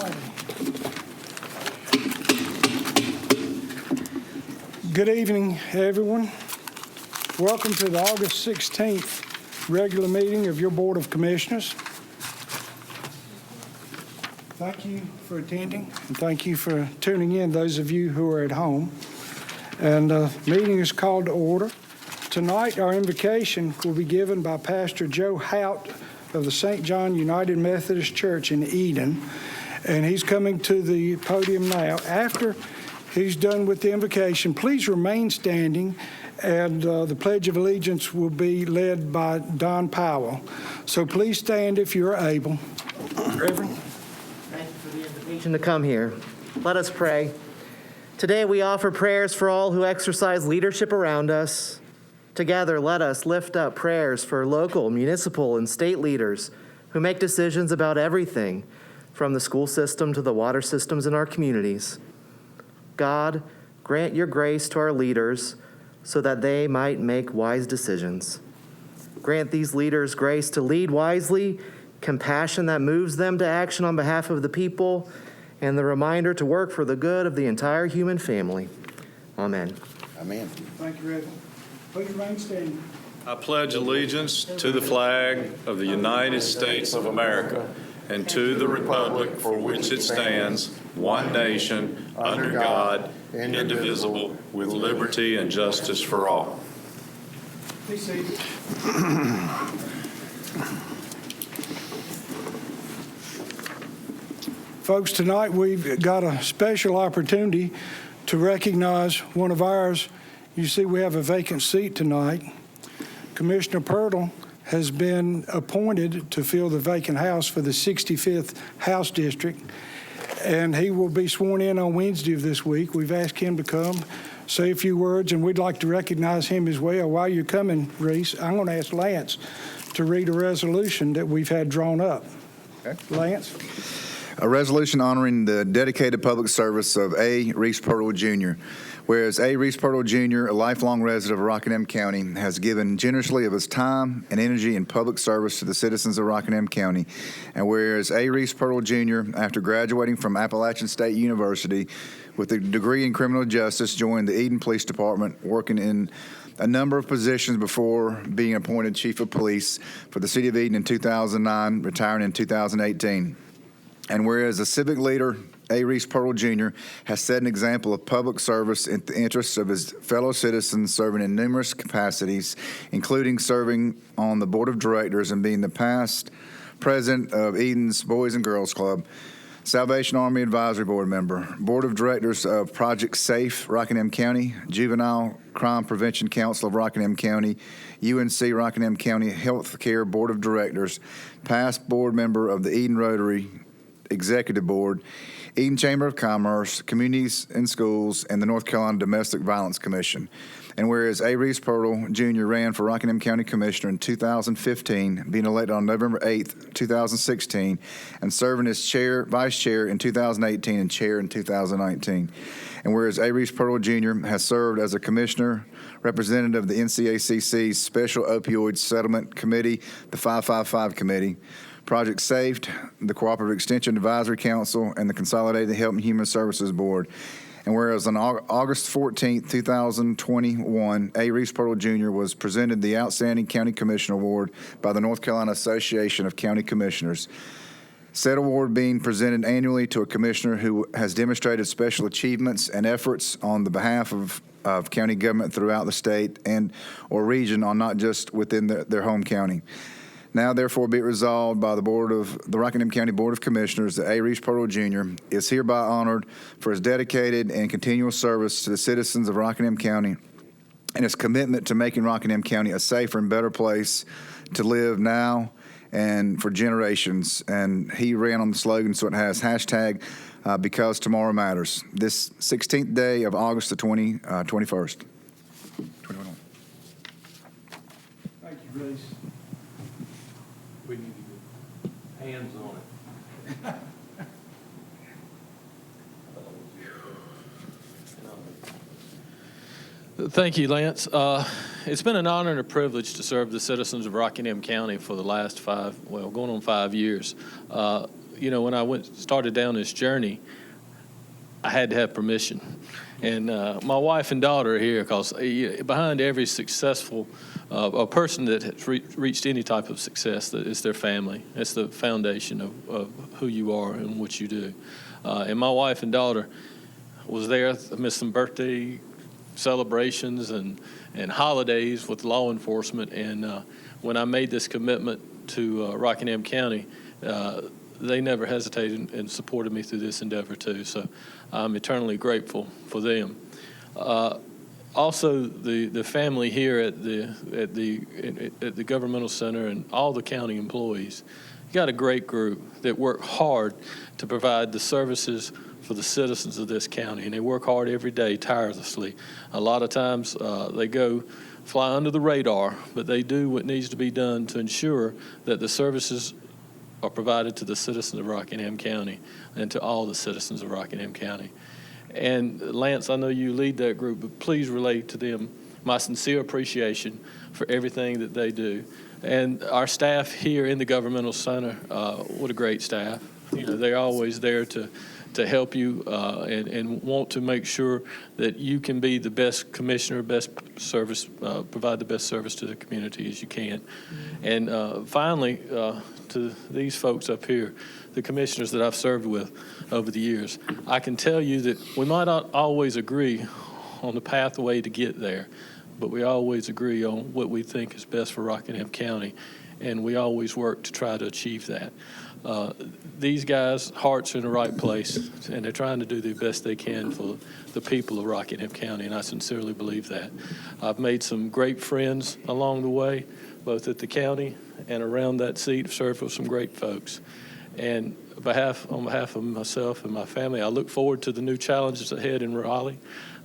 right. Good evening, everyone. Welcome to the August 16th regular meeting of your Board of Commissioners. Thank you for attending, and thank you for tuning in, those of you who are at home. And the meeting is called to order. Tonight, our invocation will be given by Pastor Joe Hout of the St. John United Methodist Church in Eden, and he's coming to the podium now. After he's done with the invocation, please remain standing, and the Pledge of Allegiance will be led by Don Powell. So please stand if you're able. Reverend. Thank you for the invitation to come here. Let us pray. Today we offer prayers for all who exercise leadership around us. Together, let us lift up prayers for local, municipal, and state leaders who make decisions about everything, from the school system to the water systems in our communities. God, grant your grace to our leaders so that they might make wise decisions. Grant these leaders grace to lead wisely, compassion that moves them to action on behalf of the people, and the reminder to work for the good of the entire human family. Amen. Amen. Thank you, Reverend. Please remain standing. I pledge allegiance to the flag of the United States of America and to the republic for which it stands, one nation, under God, indivisible, with liberty and justice for all. Be seated. Folks, tonight we've got a special opportunity to recognize one of ours. You see, we have a vacant seat tonight. Commissioner Payroll has been appointed to fill the vacant house for the 65th House District, and he will be sworn in on Wednesday of this week. We've asked him to come, say a few words, and we'd like to recognize him as well. While you're coming, Reese, I'm going to ask Lance to read a resolution that we've had drawn up. Okay. Lance? A resolution honoring the dedicated public service of A. Reese Payroll, Jr. Whereas A. Reese Payroll, Jr., a lifelong resident of Rockingham County, has given generously of his time and energy in public service to the citizens of Rockingham County. And whereas A. Reese Payroll, Jr., after graduating from Appalachian State University with a degree in criminal justice, joined the Eden Police Department, working in a number of positions before being appointed Chief of Police for the City of Eden in 2009, retiring in 2018. And whereas a civic leader, A. Reese Payroll, Jr., has set an example of public service in the interests of his fellow citizens, serving in numerous capacities, including serving on the Board of Directors and being the past president of Eden's Boys and Girls Club, Salvation Army Advisory Board member, Board of Directors of Project Safe, Rockingham County, Juvenile Crime Prevention Council of Rockingham County, UNC Rockingham County Health Care Board of Directors, past board member of the Eden Rotary Executive Board, Eden Chamber of Commerce, Communities and Schools, and the North Carolina Domestic Violence Commission. And whereas A. Reese Payroll, Jr. ran for Rockingham County Commissioner in 2015, being elected on November 8th, 2016, and serving as Vice Chair in 2018 and Chair in 2019. And whereas A. Reese Payroll, Jr. has served as a Commissioner, representative of the NCACC's Special Opioid Settlement Committee, the 555 Committee, Project Safe, the Cooperative Extension Advisory Council, and the Consolidated Health and Human Services Board. And whereas on August 14, 2021, A. Reese Payroll, Jr. was presented the Outstanding County Commissioner Award by the North Carolina Association of County Commissioners. Said award being presented annually to a commissioner who has demonstrated special achievements and efforts on the behalf of county government throughout the state and or region, on not just within their home county. Now, therefore, be it resolved by the Rockingham County Board of Commissioners that A. Reese Payroll, Jr. is hereby honored for his dedicated and continual service to the citizens of Rockingham County and his commitment to making Rockingham County a safer and better place to live now and for generations. And he ran on the slogan, so it has hashtag because tomorrow matters. This 16th day of August the 21st. 2021. Thank you, Reese. We need to get hands on it. Thank you, Lance. It's been an honor and a privilege to serve the citizens of Rockingham County for the last going on 5 years. when I started down this journey, I had to have permission. And my wife and daughter are here because behind every successful a person that has reached any type of success, that is their family. It's the foundation of who you are and what you do. And my wife and daughter was there. I missed some birthday celebrations and holidays with law enforcement. And when I made this commitment to Rockingham County, they never hesitated and supported me through this endeavor too. So I'm eternally grateful for them. Also, the family here at the governmental center and all the county employees, you got a great group that work hard to provide the services for the citizens of this county, and they work hard every day tirelessly. A lot of times they go fly under the radar, but they do what needs to be done to ensure that the services are provided to the citizens of Rockingham County and to all the citizens of Rockingham County. And Lance, I know you lead that group, but please relate to them my sincere appreciation for everything that they do. And our staff here in the governmental center, what a great staff. They're always there to help you and want to make sure that you can be the best commissioner, best service, provide the best service to the community as you can. And finally, to these folks up here, the commissioners that I've served with over the years, I can tell you that we might not always agree on the pathway to get there, but we always agree on what we think is best for Rockingham County, and we always work to try to achieve that. These guys' hearts are in the right place, and they're trying to do the best they can for the people of Rockingham County, and I sincerely believe that. I've made some great friends along the way, both at the county and around that seat. I've served with some great folks. And on behalf of myself and my family, I look forward to the new challenges ahead in Raleigh.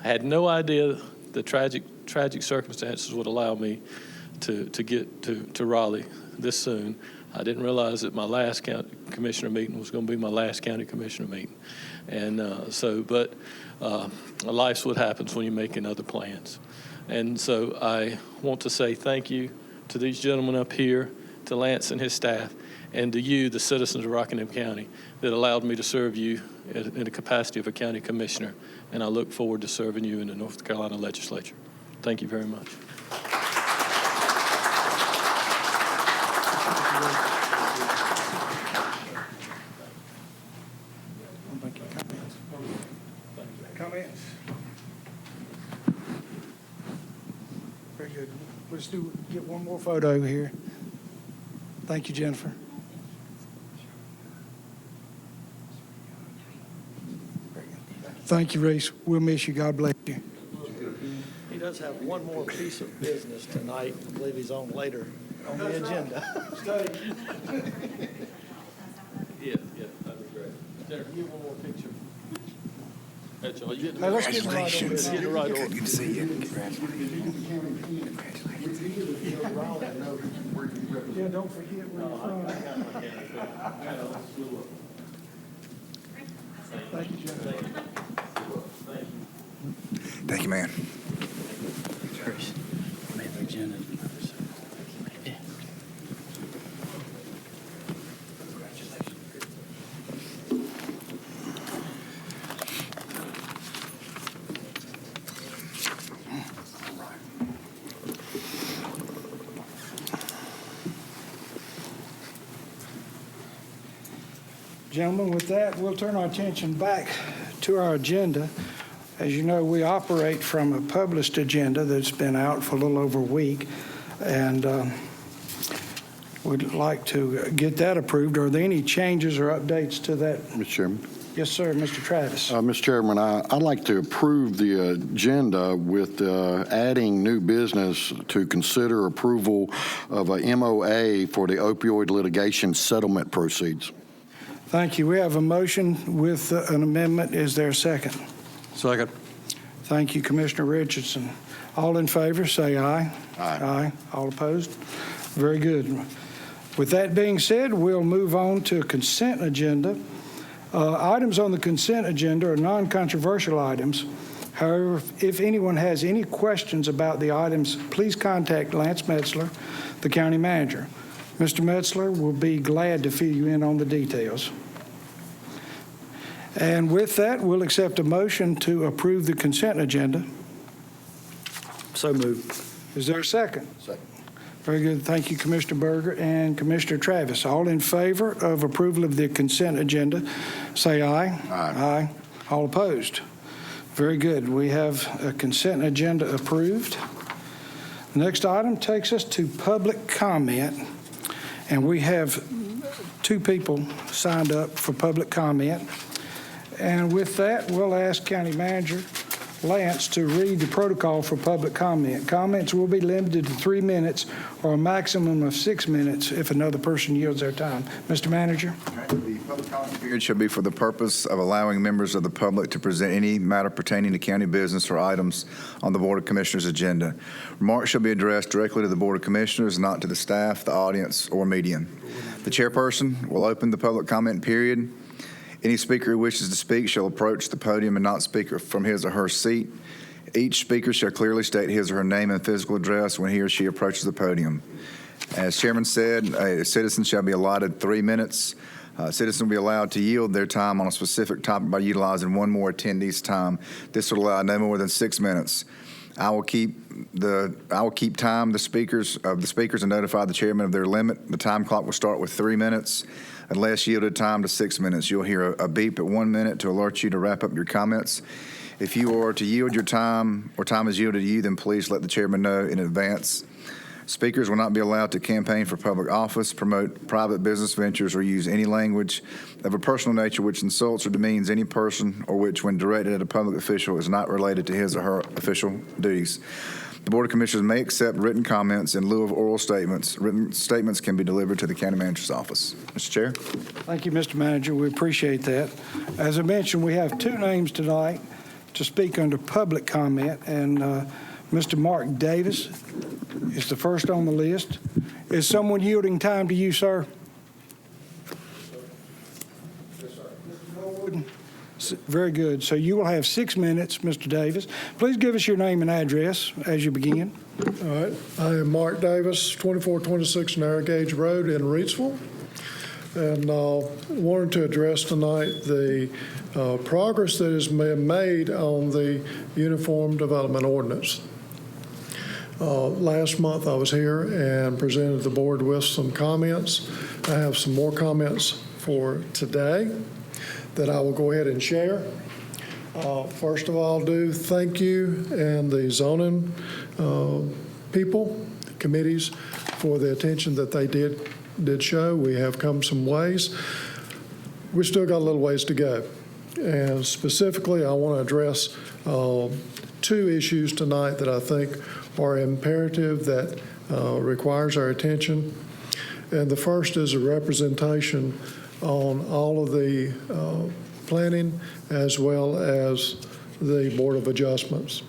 I had no idea the tragic circumstances would allow me to get to Raleigh this soon. I didn't realize that my last county commissioner meeting was going to be my last county commissioner meeting. And but life's what happens when you're making other plans. And so I want to say thank you to these gentlemen up here, to Lance and his staff, and to you, the citizens of Rockingham County, that allowed me to serve you in the capacity of a county commissioner. And I look forward to serving you in the North Carolina legislature. Thank you very much. Comments? Very good. Let's get one more photo here. Thank you, Jennifer. Thank you, Reese. We'll miss you. God bless you. He does have one more piece of business tonight. I believe he's on later on the agenda. Yeah, that'd be great. Jennifer, give one more picture. That's all. Now, let's get right over Get it right over. Good to see you. Yeah, don't forget where you're from. Thank you, Jennifer. Thank you, man. Gentlemen, with that, we'll turn our attention back to our agenda. As you know, we operate from a published agenda that's been out for a little over a week, and we'd like to get that approved. Are there any changes or updates to that? Mr. Chairman. Yes, sir, Mr. Travis. Mr. Chairman, I'd like to approve the agenda with adding new business to consider approval of a MOA for the opioid litigation settlement proceeds. Thank you. We have a motion with an amendment. Is there a second? Second. Thank you, Commissioner Richardson. All in favor, say aye. Aye. Aye. All opposed? Very good. With that being said, we'll move on to consent agenda. Items on the consent agenda are non-controversial items. However, if anyone has any questions about the items, please contact Lance Metzler, the county manager. Mr. Metzler will be glad to fill you in on the details. And with that, we'll accept a motion to approve the consent agenda. So moved. Is there a second? Second. Very good. Thank you, Commissioner Berger and Commissioner Travis. All in favor of approval of the consent agenda, say aye. Aye. Aye. All opposed? Very good. We have a consent agenda approved. The next item takes us to public comment, and we have 2 people signed up for public comment. And with that, we'll ask County Manager Lance to read the protocol for public comment. Comments will be limited to 3 minutes or a maximum of 6 minutes if another person yields their time. Mr. Manager? The public comment period shall be for the purpose of allowing members of the public to present any matter pertaining to county business or items on the Board of Commissioners' agenda. Remarks shall be addressed directly to the Board of Commissioners, not to the staff, the audience, or media. The chairperson will open the public comment period. Any speaker who wishes to speak shall approach the podium and not speak from his or her seat. Each speaker shall clearly state his or her name and physical address when he or she approaches the podium. As Chairman said, a citizen shall be allotted 3 minutes. Citizens will be allowed to yield their time on a specific topic by utilizing one more attendee's time. This will allow no more than 6 minutes. I will keep time the speakers and notify the chairman of their limit. The time clock will start with 3 minutes. Unless yielded time to 6 minutes, you'll hear a beep at 1 minute to alert you to wrap up your comments. If you are to yield your time or time is yielded to you, then please let the chairman know in advance. Speakers will not be allowed to campaign for public office, promote private business ventures, or use any language of a personal nature which insults or demeans any person or which, when directed at a public official, is not related to his or her official duties. The Board of Commissioners may accept written comments in lieu of oral statements. Written statements can be delivered to the County Manager's office. Mr. Chair? Thank you, Mr. Manager. We appreciate that. As I mentioned, we have 2 names tonight to speak under public comment, and Mr. Mark Davis is the first on the list. Is someone yielding time to you, sir? Yes, sir. Mr. Norwood? Very good. So you will have 6 minutes, Mr. Davis. Please give us your name and address as you begin. All right. I am Mark Davis, 2426 Narrow Gauge Road in Reedsville. And wanted to address tonight the progress that has been made on the Uniform Development Ordinance. Last month I was here and presented the board with some comments. I have some more comments for today that I will go ahead and share. First of all, thank you and the zoning people, committees, for the attention that they did show. We have come some ways. We still got a little ways to go. And specifically, I want to address 2 issues tonight that I think are imperative that requires our attention. And the first is a representation on all of the planning as well as the Board of Adjustments.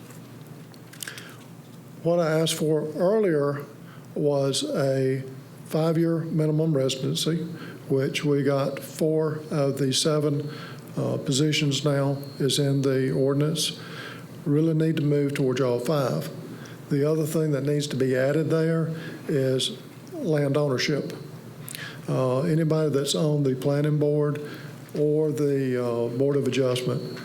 What I asked for earlier was a 5-year minimum residency, which we got 4 of the 7 positions now is in the ordinance. Really need to move towards all 5. The other thing that needs to be added there is land ownership. Anybody that's on the planning board or the Board of Adjustment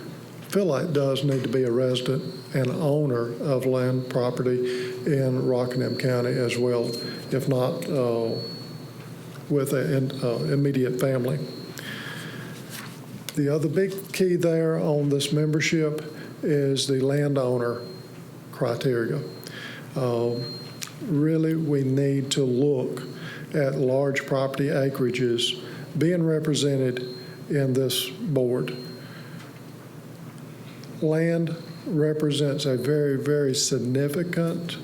feel like does need to be a resident and owner of land property in Rockingham County as well, if not with an immediate family. The other big key there on this membership is the landowner criteria. Really, we need to look at large property acreages being represented in this board. Land represents a very, very significant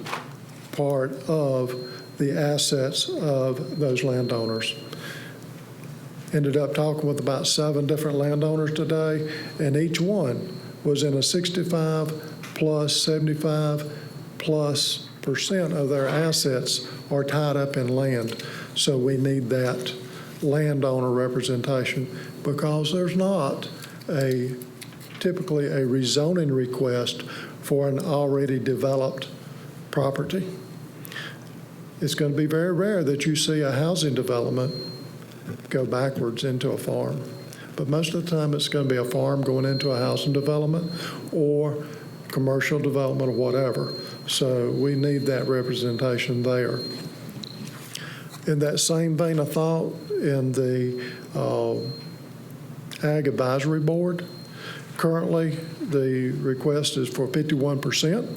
part of the assets of those landowners. Ended up talking with about 7 different landowners today, and each one was in a 65 plus, 75 plus % of their assets are tied up in land. So we need that landowner representation because there's not typically a rezoning request for an already developed property. It's going to be very rare that you see a housing development go backwards into a farm. but most of the time it's going to be a farm going into a housing development or commercial development or whatever. So we need that representation there. In that same vein of thought, in the Ag Advisory Board, currently the request is for 51%.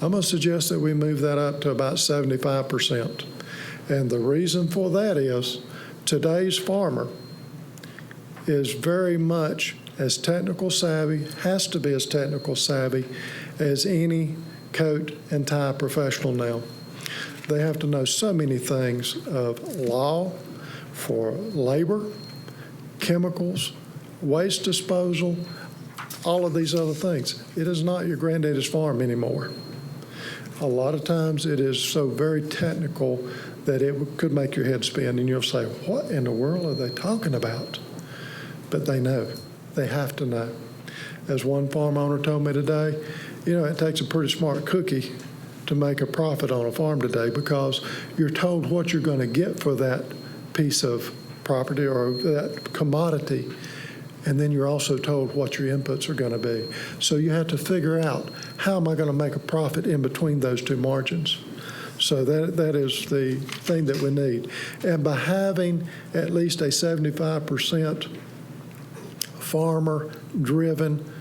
I'm going to suggest that we move that up to about 75%. And the reason for that is today's farmer is very much as technical savvy, has to be as technical savvy as any coat and tie professional now. They have to know so many things of law, for labor, chemicals, waste disposal, all of these other things. It is not your granddaddy's farm anymore. A lot of times it is so very technical that it could make your head spin, and you'll say, what in the world are they talking about? But they know. They have to know. As one farm owner told me today, you know, it takes a pretty smart cookie to make a profit on a farm today, because you're told what you're going to get for that piece of property or that commodity, and then you're also told what your inputs are going to be. So you have to figure out, how am I going to make a profit in between those two margins? So that is the thing that we need. And by having at least a 75% farmer-driven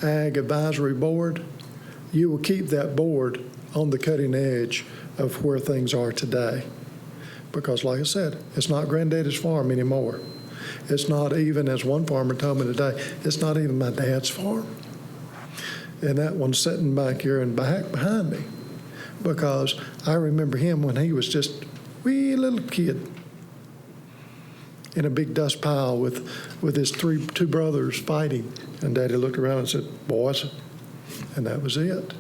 Ag Advisory Board, you will keep that board on the cutting edge of where things are today. Because like I said, it's not granddaddy's farm anymore. It's not even, as one farmer told me today, it's not even my dad's farm. And that one's sitting back here and back behind me, because I remember him when he was just a wee little kid in a big dust pile with his two brothers fighting. And Daddy looked around and said, boys, and that was it.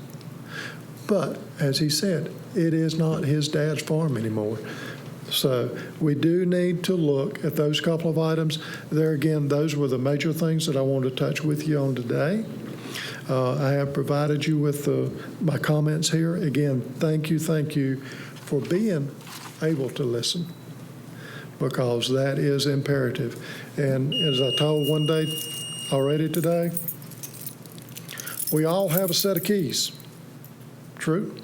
But as he said, it is not his dad's farm anymore. So we do need to look at those couple of items. There again, those were the major things that I wanted to touch with you on today. I have provided you with my comments here. Again, thank you for being able to listen, because that is imperative. And as I told one day already today, we all have a set of keys. True?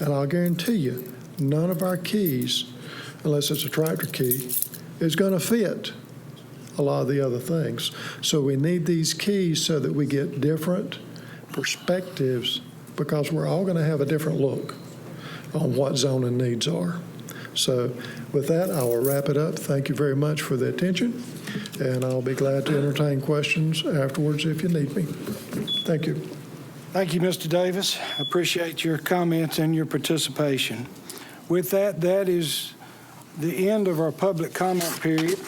And I'll guarantee you, none of our keys, unless it's a tractor key, is going to fit a lot of the other things. So we need these keys so that we get different perspectives, because we're all going to have a different look on what zoning needs are. So with that, I will wrap it up. Thank you very much for the attention, and I'll be glad to entertain questions afterwards if you need me. Thank you. Thank you, Mr. Davis. I appreciate your comments and your participation. With that, that is the end of our public comment period.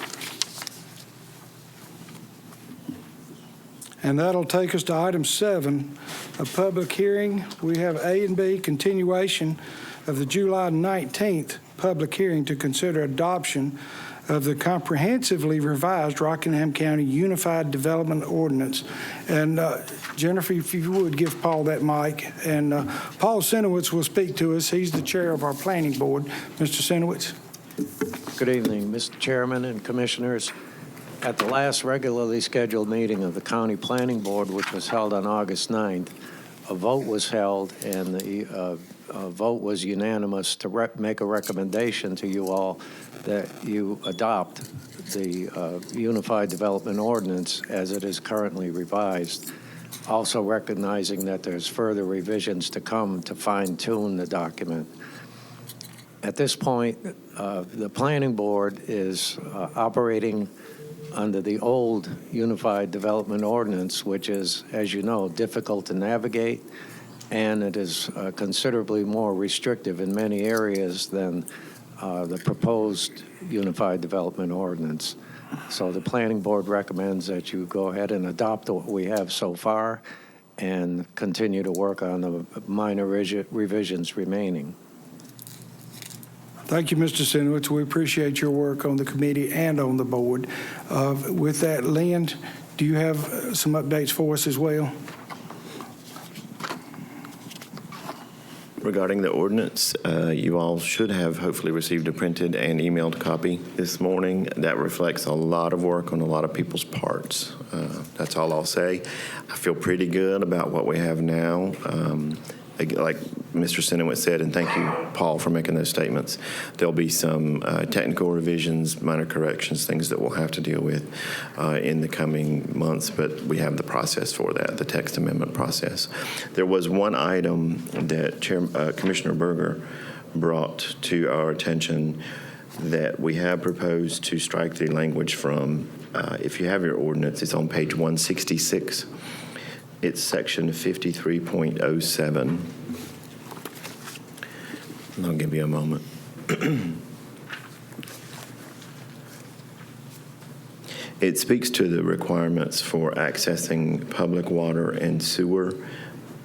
And that'll take us to item 7, a public hearing. We have A and B, continuation of the July 19th public hearing to consider adoption of the comprehensively revised Rockingham County Unified Development Ordinance. And Jennifer, if you would give Paul that mic. And Paul Sinowitz will speak to us. He's the chair of our planning board. Mr. Sinowitz. Good evening, Mr. Chairman and Commissioners. At the last regularly scheduled meeting of the County Planning Board, which was held on August 9th, a vote was held, and the vote was unanimous to make a recommendation to you all that you adopt the Unified Development Ordinance as it is currently revised, also recognizing that there's further revisions to come to fine-tune the document. At this point, the Planning Board is operating under the old Unified Development Ordinance, which is, as you know, difficult to navigate, and it is considerably more restrictive in many areas than the proposed Unified Development Ordinance. So the Planning Board recommends that you go ahead and adopt what we have so far and continue to work on the minor revisions remaining. Thank you, Mr. Sinowitz. We appreciate your work on the committee and on the board. With that, Lynn, do you have some updates for us as well? regarding the ordinance. You all should have hopefully received a printed and emailed copy this morning. That reflects a lot of work on a lot of people's parts. That's all I'll say. I feel pretty good about what we have now. Like Mr. Sinowitz said, and thank you, Paul, for making those statements, there'll be some technical revisions, minor corrections, things that we'll have to deal with in the coming months, but we have the process for that, the text amendment process. There was one item that Commissioner Berger brought to our attention that we have proposed to strike the language from. If you have your ordinance, it's on page 166. It's section 53.07. I'll give you a moment. It speaks to the requirements for accessing public water and sewer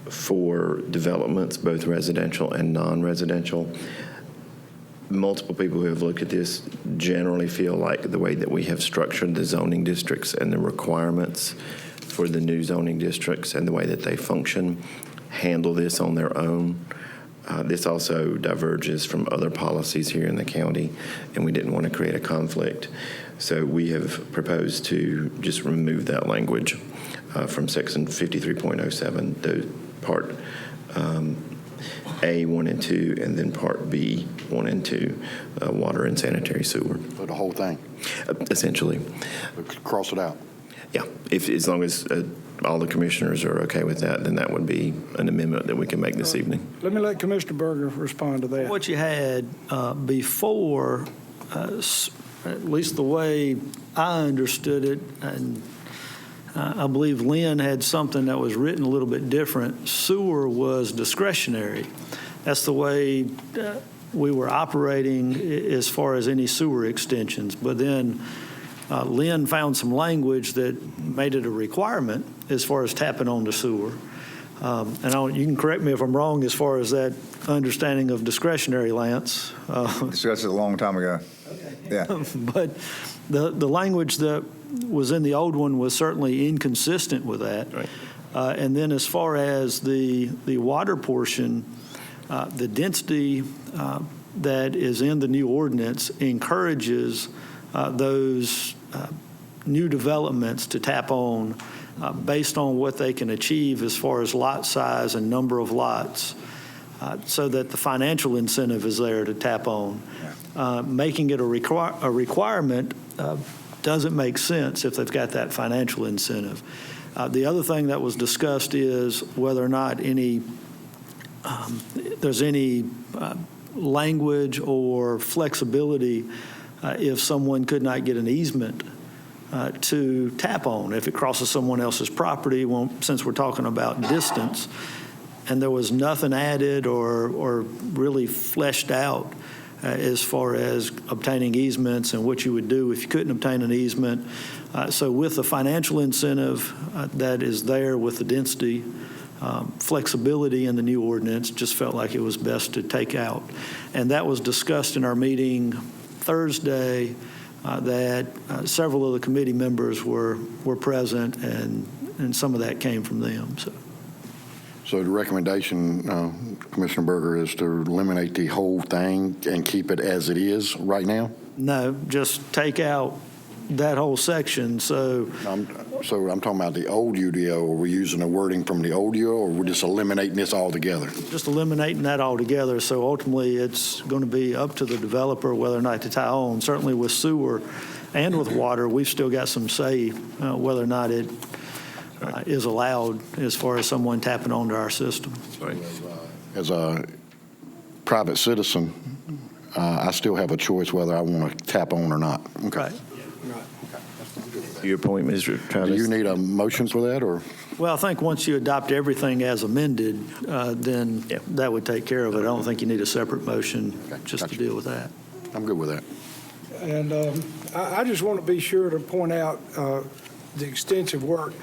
for developments, both residential and non-residential. Multiple people who have looked at this generally feel like the way that we have structured the zoning districts and the requirements for the new zoning districts and the way that they function handle this on their own. This also diverges from other policies here in the county, and we didn't want to create a conflict. So we have proposed to just remove that language from section 53.07, the part A, 1 and 2, and then part B, 1 and 2, water and sanitary sewer. For the whole thing? Essentially. Cross it out. Yeah, as long as all the commissioners are okay with that, then that would be an amendment that we can make this evening. Let me let Commissioner Berger respond to that. What you had before, at least the way I understood it, and I believe Lynn had something that was written a little bit different. Sewer was discretionary. That's the way we were operating as far as any sewer extensions. But then Lynn found some language that made it a requirement as far as tapping on the sewer. And you can correct me if I'm wrong as far as that understanding of discretionary, Lance. Discussed it a long time ago. Okay. Yeah. But the language that was in the old one was certainly inconsistent with that. Right. And then as far as the water portion, the density that is in the new ordinance encourages those new developments to tap on based on what they can achieve as far as lot size and number of lots, so that the financial incentive is there to tap on. Making it a requirement doesn't make sense if they've got that financial incentive. The other thing that was discussed is whether or not there's any language or flexibility if someone could not get an easement to tap on if it crosses someone else's property. Well, since we're talking about distance, and there was nothing added or really fleshed out as far as obtaining easements and what you would do if you couldn't obtain an easement. So with the financial incentive that is there with the density, flexibility in the new ordinance, just felt like it was best to take out. And that was discussed in our meeting Thursday, that several of the committee members were present, and some of that came from them. So the recommendation, Commissioner Berger, is to eliminate the whole thing and keep it as it is right now? No, just take out that whole section. So I'm talking about the old UDO. Are we using the wording from the old UDO, or we're just eliminating this altogether? just eliminating that altogether. So ultimately, it's going to be up to the developer whether or not to tie on. Certainly with sewer and with water, we've still got some say whether or not it is allowed as far as someone tapping onto our system. Right. As a private citizen, I still have a choice whether I want to tap on or not. Okay. Right. To your point, Mr. Travis. Do you need a motion for that, or? Well, I think once you adopt everything as amended, then that would take care of it. I don't think you need a separate motion just to deal with that. I'm good with that. And I just want to be sure to point out the extensive work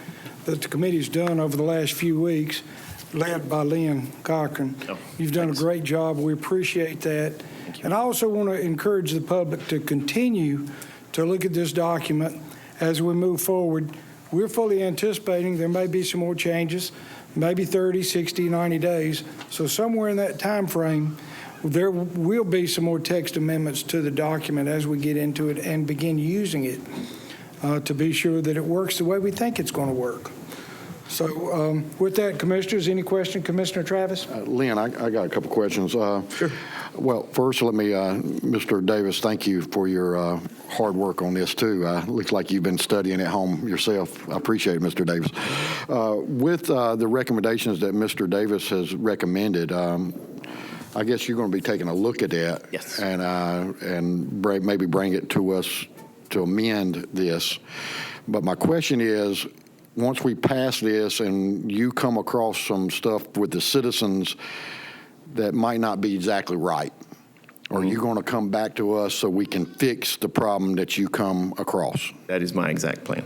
that the committee's done over the last few weeks, led by Lynn Cochran. You've done a great job. We appreciate that. And I also want to encourage the public to continue to look at this document as we move forward. We're fully anticipating there may be some more changes, maybe 30, 60, 90 days. So somewhere in that time frame, there will be some more text amendments to the document as we get into it and begin using it to be sure that it works the way we think it's going to work. So with that, Commissioners, any question? Commissioner Travis? Lynn, I got a couple questions. Sure. Well, first, let me, Mr. Davis, thank you for your hard work on this, too. Looks like you've been studying at home yourself. I appreciate it, Mr. Davis. With the recommendations that Mr. Davis has recommended, I guess you're going to be taking a look at that. Yes. And maybe bring it to us to amend this. But my question is, once we pass this and you come across some stuff with the citizens that might not be exactly right, are you going to come back to us so we can fix the problem that you come across? That is my exact plan.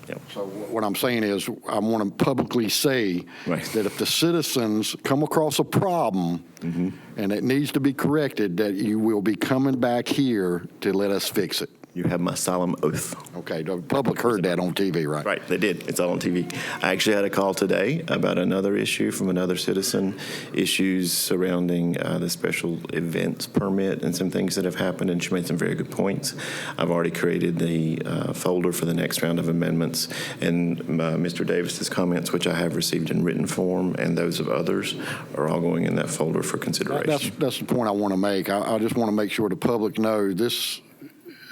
Yep. So what I'm saying is I want to publicly say Right. that if the citizens come across a problem and it needs to be corrected, that you will be coming back here to let us fix it. You have my solemn oath. Okay, the public heard that on TV, right? Right, they did. It's all on TV. I actually had a call today about another issue from another citizen, issues surrounding the special events permit and some things that have happened, and she made some very good points. I've already created the folder for the next round of amendments, and Mr. Davis's comments, which I have received in written form, and those of others, are all going in that folder for consideration. That's the point I want to make. I just want to make sure the public know this.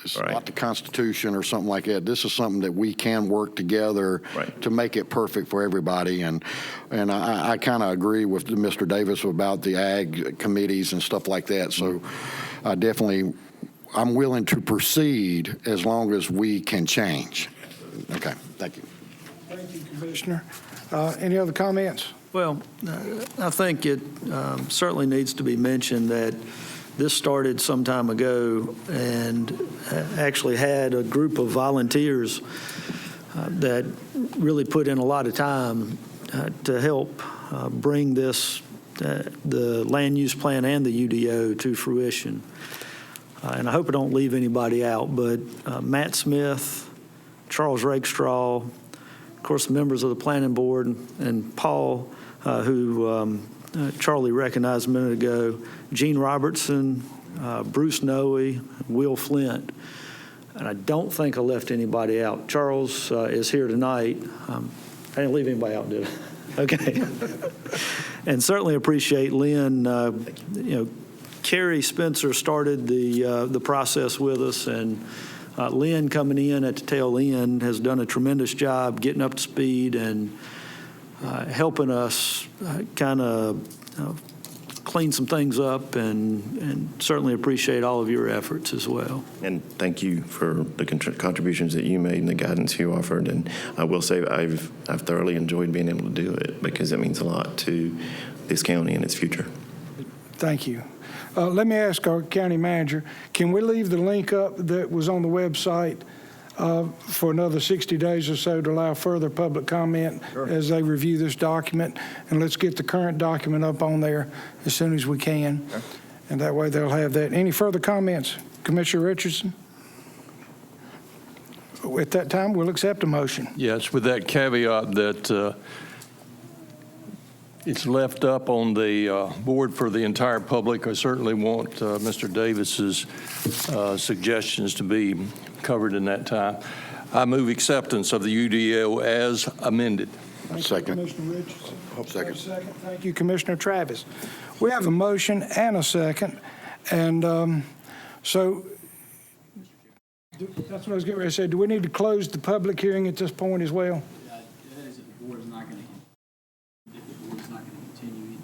It's Right. not the Constitution or something like that. This is something that we can work together Right. to make it perfect for everybody. And I kind of agree with Mr. Davis about the ag committees and stuff like that. So I'm willing to proceed as long as we can change. Okay, thank you. Thank you, Commissioner. Any other comments? Well, I think it certainly needs to be mentioned that this started some time ago and actually had a group of volunteers that really put in a lot of time to help bring this, the land use plan and the UDO to fruition. And I hope I don't leave anybody out, but Matt Smith, Charles Rakestraw, of course, members of the planning board, and Paul, who Charlie recognized a minute ago, Gene Robertson, Bruce Noe, Will Flint. And I don't think I left anybody out. Charles is here tonight. I didn't leave anybody out, did I? Okay. And certainly appreciate Lynn. Carrie Spencer started the process with us, and Lynn coming in at the tail end has done a tremendous job getting up to speed and helping us kind of clean some things up, and certainly appreciate all of your efforts as well. And thank you for the contributions that you made and the guidance you offered. And I will say I've thoroughly enjoyed being able to do it because it means a lot to this county and its future. Thank you. Let me ask our county manager, can we leave the link up that was on the website for another 60 days or so to allow further public comment as they review this document? And let's get the current document up on there as soon as we can. Okay. And that way they'll have that. Any further comments? Commissioner Richardson? At that time, we'll accept a motion. Yes, with that caveat that it's left up on the board for the entire public. I certainly want Mr. Davis's suggestions to be covered in that time. I move acceptance of the UDO as amended. Second. Commissioner Richardson. Second. Thank you, Commissioner Travis. We have a motion and a second, and so that's what I was getting ready to say. Do we need to close the public hearing at this point as well? That is if the board is not going to continue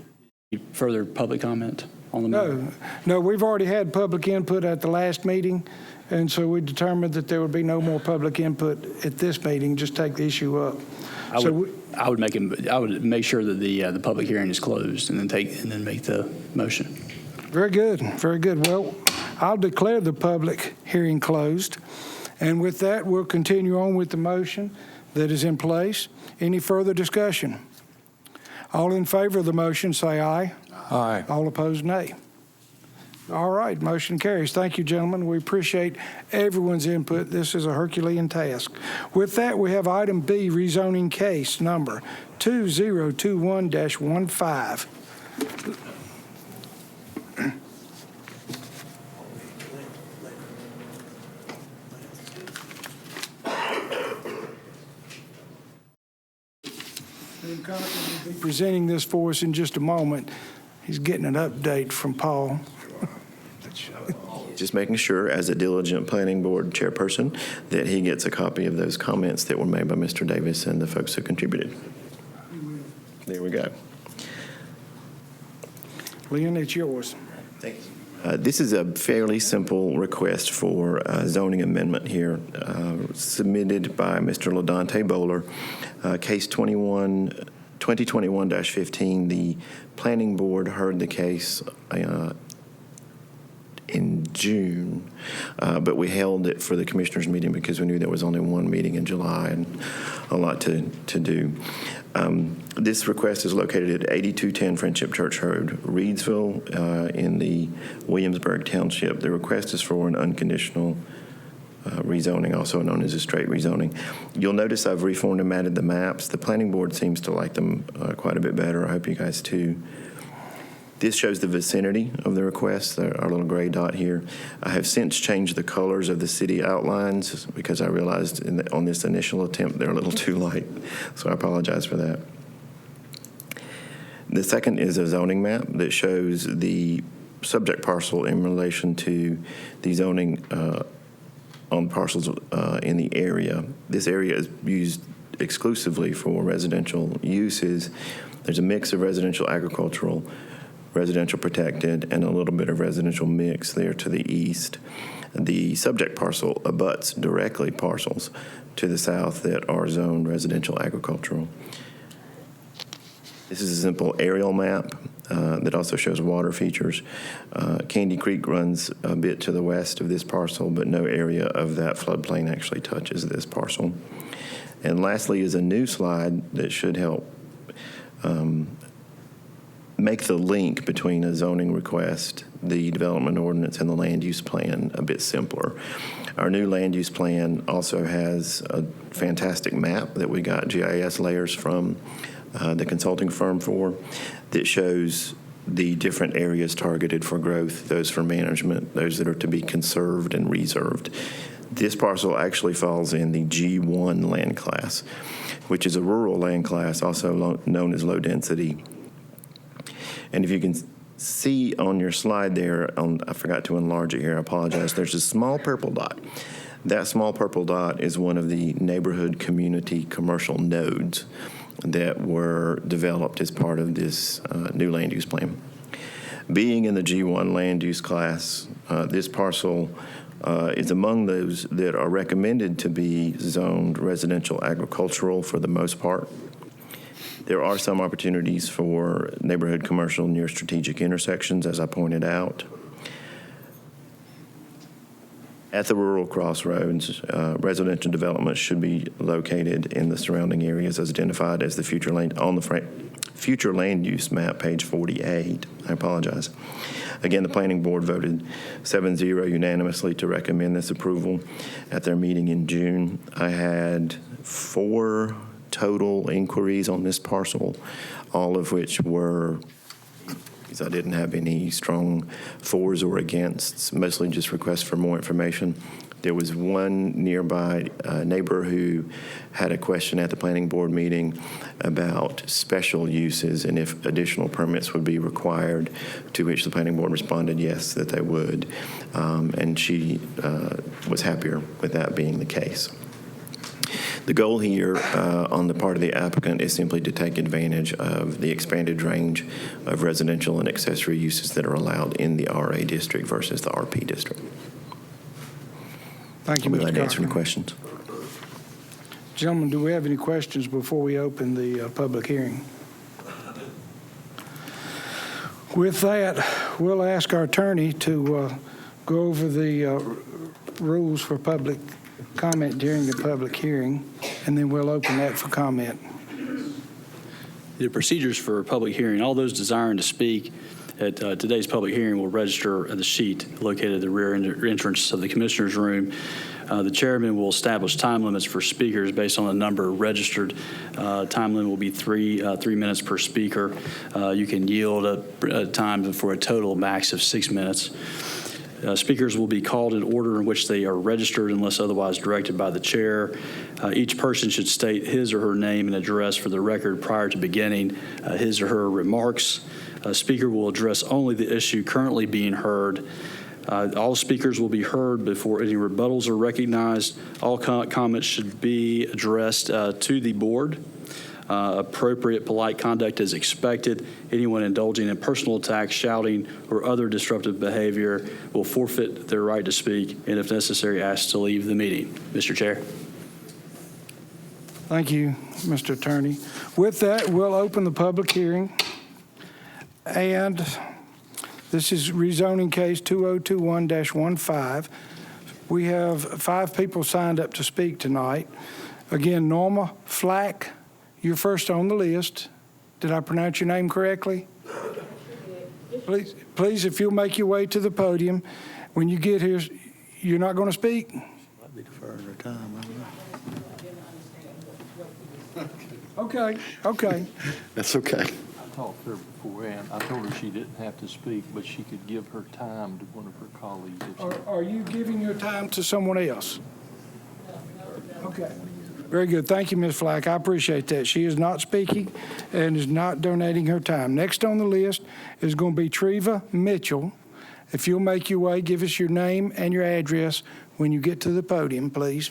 either. Further public comment on the matter? No, we've already had public input at the last meeting, and so we determined that there would be no more public input at this meeting. Just take the issue up. I would make sure that the public hearing is closed and then make the motion. Very good, very good. Well, I'll declare the public hearing closed, and with that, we'll continue on with the motion that is in place. Any further discussion? All in favor of the motion, say aye. Aye. All opposed, nay. All right, motion carries. Thank you, gentlemen. We appreciate everyone's input. This is a Herculean task. With that, we have item B, rezoning case number 2021-15. Conklin will be presenting this for us in just a moment. He's getting an update from Paul. Just making sure, as a diligent planning board chairperson, that he gets a copy of those comments that were made by Mr. Davis and the folks who contributed. There we go. Lynn, it's yours. Thanks. This is a fairly simple request for a zoning amendment here, submitted by Mr. LaDonte Bowler. Case 2021-15, the planning board heard the case in June, but we held it for the commissioners' meeting because we knew there was only one meeting in July and a lot to do. This request is located at 8210 Friendship Church Road, Reedsville, in the Williamsburg Township. The request is for an unconditional rezoning, also known as a straight rezoning. You'll notice I've reformatted the maps. The planning board seems to like them quite a bit better. I hope you guys too. This shows the vicinity of the request, our little gray dot here. I have since changed the colors of the city outlines because I realized on this initial attempt they're a little too light, so I apologize for that. The second is a zoning map that shows the subject parcel in relation to the zoning on parcels in the area. This area is used exclusively for residential uses. There's a mix of residential agricultural, residential protected, and a little bit of residential mix there to the east. The subject parcel abuts directly parcels to the south that are zoned residential agricultural. This is a simple aerial map that also shows water features. Candy Creek runs a bit to the west of this parcel, but no area of that floodplain actually touches this parcel. And lastly is a new slide that should help make the link between a zoning request, the development ordinance, and the land use plan a bit simpler. Our new land use plan also has a fantastic map that we got GIS layers from the consulting firm for that shows the different areas targeted for growth, those for management, those that are to be conserved and reserved. This parcel actually falls in the G1 land class, which is a rural land class, also known as low density. And if you can see on your slide there, I forgot to enlarge it here, I apologize, there's a small purple dot. That small purple dot is one of the neighborhood community commercial nodes that were developed as part of this new land use plan. Being in the G1 land use class, this parcel is among those that are recommended to be zoned residential agricultural for the most part. There are some opportunities for neighborhood commercial near strategic intersections, as I pointed out. At the rural crossroads, residential development should be located in the surrounding areas as identified as the future land on the future land use map, page 48. I apologize. Again, the planning board voted 7-0 unanimously to recommend this approval at their meeting in June. I had 4 total inquiries on this parcel, all of which were, because I didn't have any strong fors or againsts, mostly just requests for more information. There was one nearby neighbor who had a question at the planning board meeting about special uses and if additional permits would be required, to which the planning board responded yes, that they would. And she was happier with that being the case. The goal here on the part of the applicant is simply to take advantage of the expanded range of residential and accessory uses that are allowed in the RA district versus the RP district. Thank you, I'll be Mr. glad to answer any Cochran. questions. Gentlemen, do we have any questions before we open the public hearing? With that, we'll ask our attorney to go over the rules for public comment during the public hearing, and then we'll open that for comment. The procedures for a public hearing, all those desiring to speak at today's public hearing will register at the sheet located at the rear entrance of the Commissioners' room. The chairman will establish time limits for speakers based on the number registered. Time limit will be three minutes per speaker. You can yield a time for a total max of 6 minutes. Speakers will be called in order in which they are registered unless otherwise directed by the chair. Each person should state his or her name and address for the record prior to beginning his or her remarks. A speaker will address only the issue currently being heard. All speakers will be heard before any rebuttals are recognized. All comments should be addressed to the board. Appropriate polite conduct is expected. Anyone indulging in personal attacks, shouting, or other disruptive behavior will forfeit their right to speak and, if necessary, asked to leave the meeting. Mr. Chair. Thank you, Mr. Attorney. With that, we'll open the public hearing. And this is rezoning case 2021-15. We have 5 people signed up to speak tonight. Again, Norma Flack, you're first on the list. Did I pronounce your name correctly? Please, if you'll make your way to the podium. When you get here, you're not going to speak? Might be deferring her time. Okay. That's okay. I talked to her beforehand. I told her she didn't have to speak, but she could give her time to one of her colleagues. Are you giving your time to someone else? Okay. Very good. Thank you, Ms. Flack. I appreciate that. She is not speaking and is not donating her time. Next on the list is going to be Treva Mitchell. If you'll make your way, give us your name and your address when you get to the podium, please.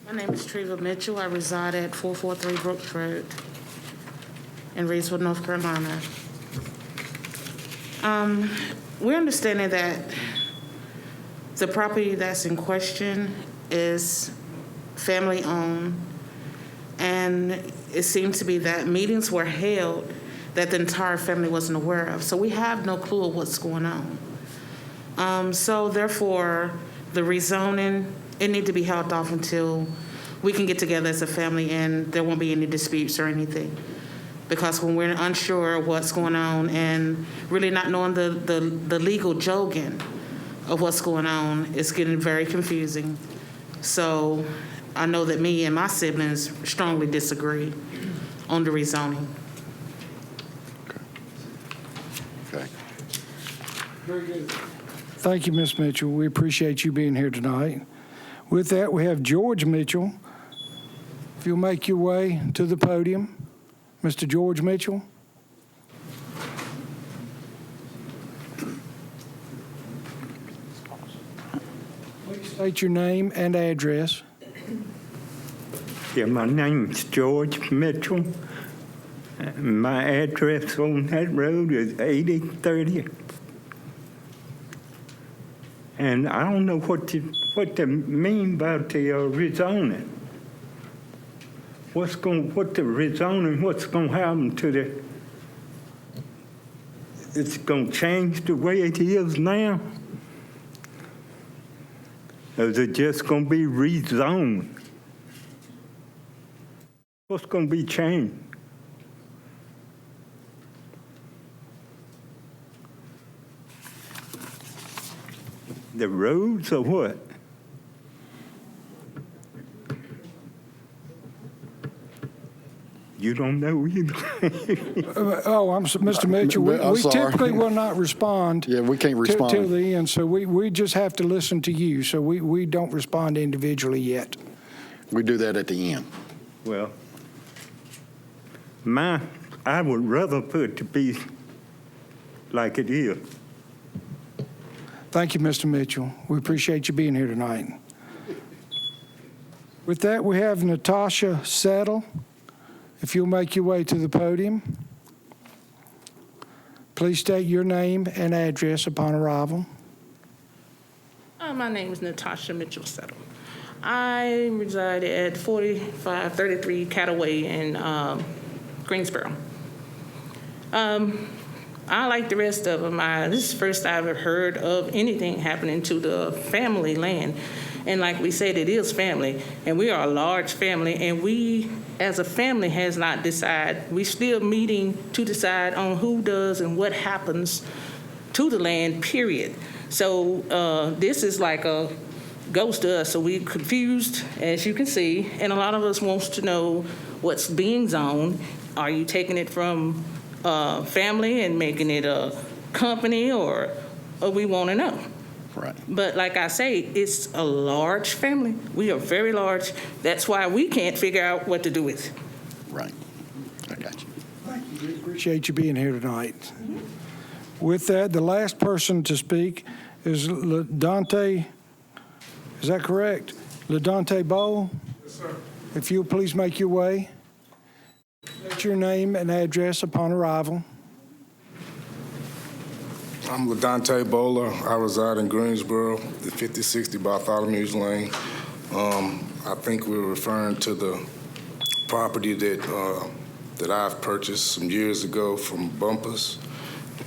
My name is Treva Mitchell. I reside at 443 Brooks Road in Reedsville, North Carolina. We're understanding that the property that's in question is family-owned, and it seems to be that meetings were held that the entire family wasn't aware of. So we have no clue of what's going on. So therefore, the rezoning, it needs to be held off until we can get together as a family and there won't be any disputes or anything. Because when we're unsure of what's going on and really not knowing the legal jargon of what's going on, it's getting very confusing. So I know that me and my siblings strongly disagree on the rezoning. Okay. Very good. Thank you, Ms. Mitchell. We appreciate you being here tonight. With that, we have George Mitchell. If you'll make your way to the podium, Mr. George Mitchell. Please state your name and address. Yeah, my name's George Mitchell. My address on that road is 8030. And I don't know what to mean by the rezoning. What's going to happen to the? It's going to change the way it is now. Or is it just going to be rezoned? What's going to be changed? The roads or what? You don't know either. Mr. Mitchell, I'm we sorry. typically will not respond. Yeah, we can't respond. Till the end, so we just have to listen to you. So we don't respond individually yet. We do that at the end. Well, I would rather for it to be like it is. Thank you, Mr. Mitchell. We appreciate you being here tonight. With that, we have Natasha Settle. If you'll make your way to the podium, please state your name and address upon arrival. My name is Natasha Mitchell Settle. I reside at 4533 Cattaway in Greensboro. I I like the rest of them. This is the first I've ever heard of anything happening to the family land. And like we said, it is family, and we are a large family, and we, as a family, has not decided. We're still meeting to decide on who does and what happens to the land, period. So this is like a ghost to us, so we're confused, as you can see, and a lot of us wants to know what's being zoned. Are you taking it from family and making it a company, or we want to know? Right. But like I say, it's a large family. We are very large. That's why we can't figure out what to do with it. Right. I got you. Thank you. We appreciate you being here tonight. With that, the last person to speak is LaDante. Is that correct? LaDante Bowl? Yes, sir. If you'll please make your way. State your name and address upon arrival. I'm LaDante Bowler. I reside in Greensboro, the 5060 Bartholomew's Lane. I think we're referring to the property that I've purchased some years ago from Bumpers.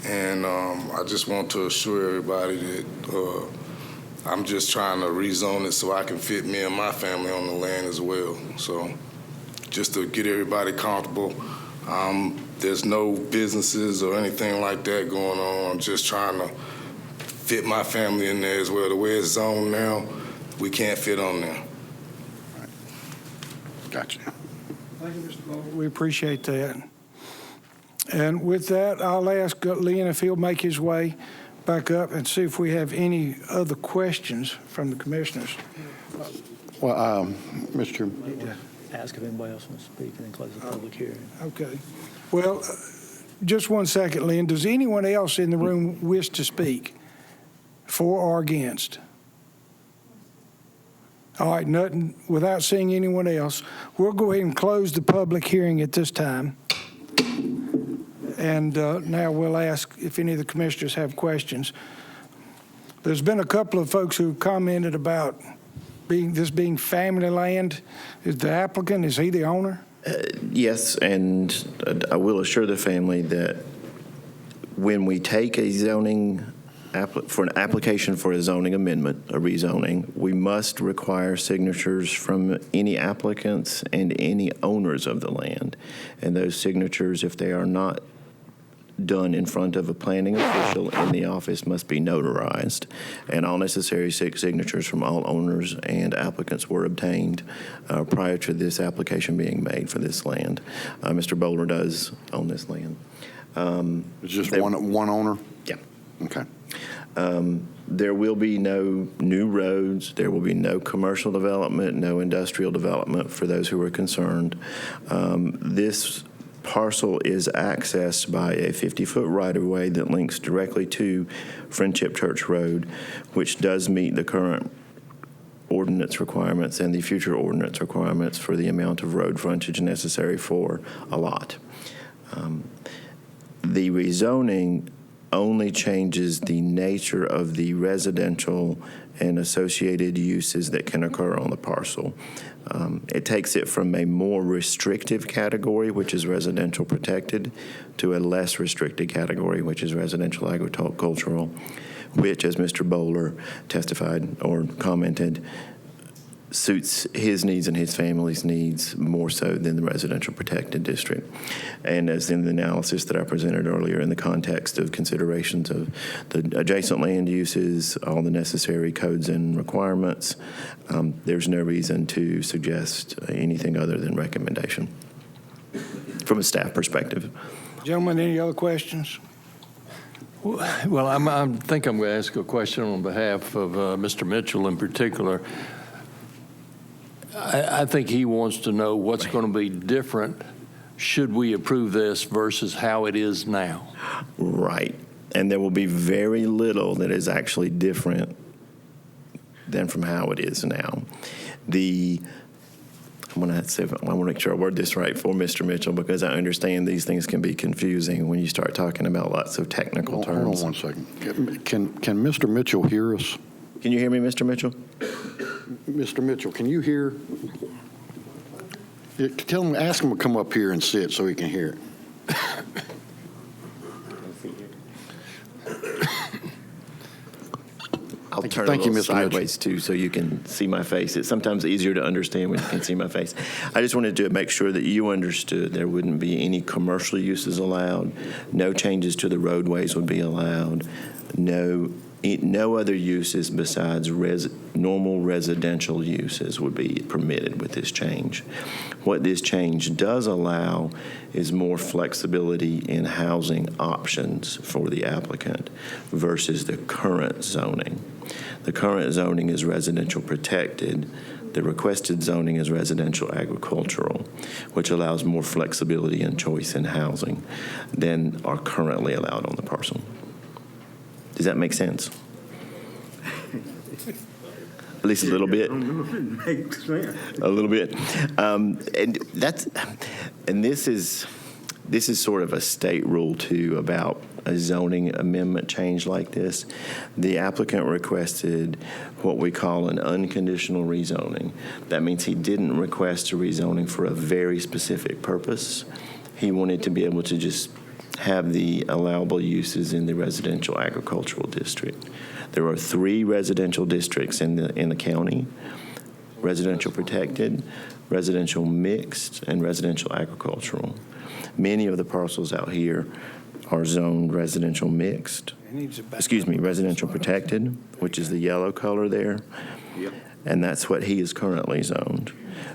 And I just want to assure everybody that I'm just trying to rezone it so I can fit me and my family on the land as well. So just to get everybody comfortable, there's no businesses or anything like that going on. I'm just trying to fit my family in there as well. The way it's zoned now, we can't fit on there. Right. Gotcha. Thank you, Mr. Bowl. We appreciate that. And with that, I'll ask Lynn if he'll make his way back up and see if we have any other questions from the commissioners. Well, Mr. Ask if anybody else wants to speak and then close the public hearing. Okay. Well, just one second, Lynn. Does anyone else in the room wish to speak for or against? All right, nothing. Without seeing anyone else, we'll go ahead and close the public hearing at this time. And now we'll ask if any of the commissioners have questions. There's been a couple of folks who commented about this being family land. Is the applicant, is he the owner? Yes, and I will assure the family that when we take a zoning for an application for a zoning amendment, a rezoning, we must require signatures from any applicants and any owners of the land. And those signatures, if they are not done in front of a planning official in the office, must be notarized. And all necessary signatures from all owners and applicants were obtained prior to this application being made for this land. Mr. Bowler does own this land. It's just one owner? Yeah. Okay. There will be no new roads. There will be no commercial development, no industrial development for those who are concerned. This parcel is accessed by a 50-foot right-of-way that links directly to Friendship Church Road, which does meet the current ordinance requirements and the future ordinance requirements for the amount of road frontage necessary for a lot. The rezoning only changes the nature of the residential and associated uses that can occur on the parcel. It takes it from a more restrictive category, which is residential protected, to a less restricted category, which is residential agricultural, which, as Mr. Bowler testified or commented, suits his needs and his family's needs more so than the residential protected district. And as in the analysis that I presented earlier in the context of considerations of the adjacent land uses, all the necessary codes and requirements, there's no reason to suggest anything other than recommendation from a staff perspective. Gentlemen, any other questions? Well, I think I'm going to ask a question on behalf of Mr. Mitchell in particular. I think he wants to know what's going to be different should we approve this versus how it is now. Right. And there will be very little that is actually different than from how it is now. I want to make sure I word this right for Mr. Mitchell, because I understand these things can be confusing when you start talking about lots of technical terms. Hold on one second. Can Mr. Mitchell hear us? Can you hear me, Mr. Mitchell? Mr. Mitchell, can you hear? Tell him, ask him to come up here and sit so he can hear it. turn Thank a you, little Mr. Mitchell. sideways too, so you can see my face. It's sometimes easier to understand when you can see my face. I just wanted to make sure that you understood there wouldn't be any commercial uses allowed. No changes to the roadways would be allowed. No other uses besides normal residential uses would be permitted with this change. What this change does allow is more flexibility in housing options for the applicant versus the current zoning. The current zoning is residential protected. The requested zoning is residential agricultural, which allows more flexibility and choice in housing than are currently allowed on the parcel. Does that make sense? At least a little bit. I don't know if it makes sense. A little bit, and this is sort of a state rule too about a zoning amendment change like this. The applicant requested what we call an unconditional rezoning. That means he didn't request a rezoning for a very specific purpose. He wanted to be able to just have the allowable uses in the residential agricultural district. There are 3 residential districts in the county: residential protected, residential mixed, and residential agricultural. Many of the parcels out here are zoned residential mixed. Residential protected, which is the yellow color there. Yep. And that's what he is currently zoned.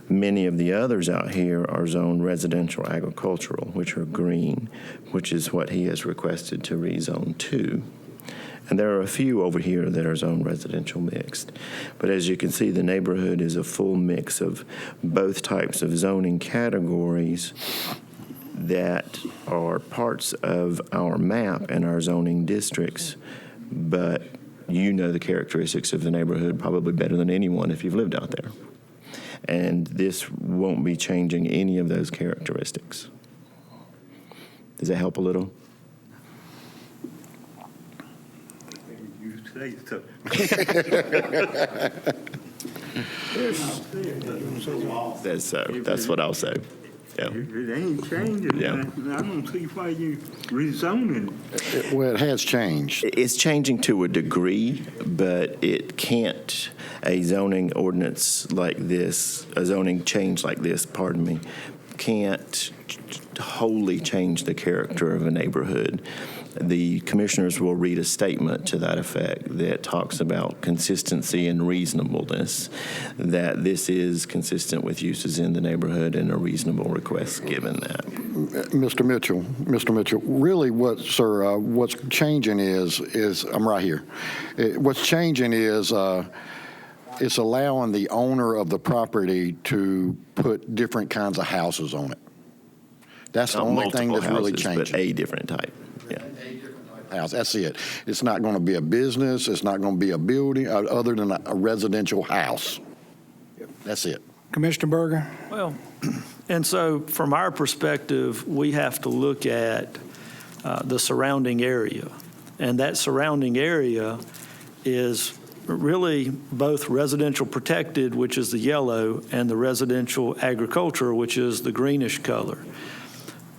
Many of the others out here are zoned residential agricultural, which are green, which is what he has requested to rezone to. And there are a few over here that are zoned residential mixed. But as you can see, the neighborhood is a full mix of both types of zoning categories that are parts of our map and our zoning districts, but you know the characteristics of the neighborhood probably better than anyone if you've lived out there. And this won't be changing any of those characteristics. Does that help a little? You say so. That's so. That's what I'll say. Yeah. If it ain't changing, Yeah. I don't see why you rezoning it. Well, it has changed. It's changing to a degree, but it can't, a zoning ordinance like this, a zoning change like this, pardon me, can't wholly change the character of a neighborhood. The commissioners will read a statement to that effect that talks about consistency and reasonableness, that this is consistent with uses in the neighborhood and a reasonable request given that. Mr. Mitchell, really what's changing is I'm right here. What's changing is it's allowing the owner of the property to put different kinds of houses on it. That's the only thing that's really changing. But a different type. Yeah. House. That's it. It's not going to be a business. It's not going to be a building other than a residential house. That's it. Commissioner Berger? Well, and so from our perspective, we have to look at the surrounding area. And that surrounding area is really both residential protected, which is the yellow, and the residential agriculture, which is the greenish color.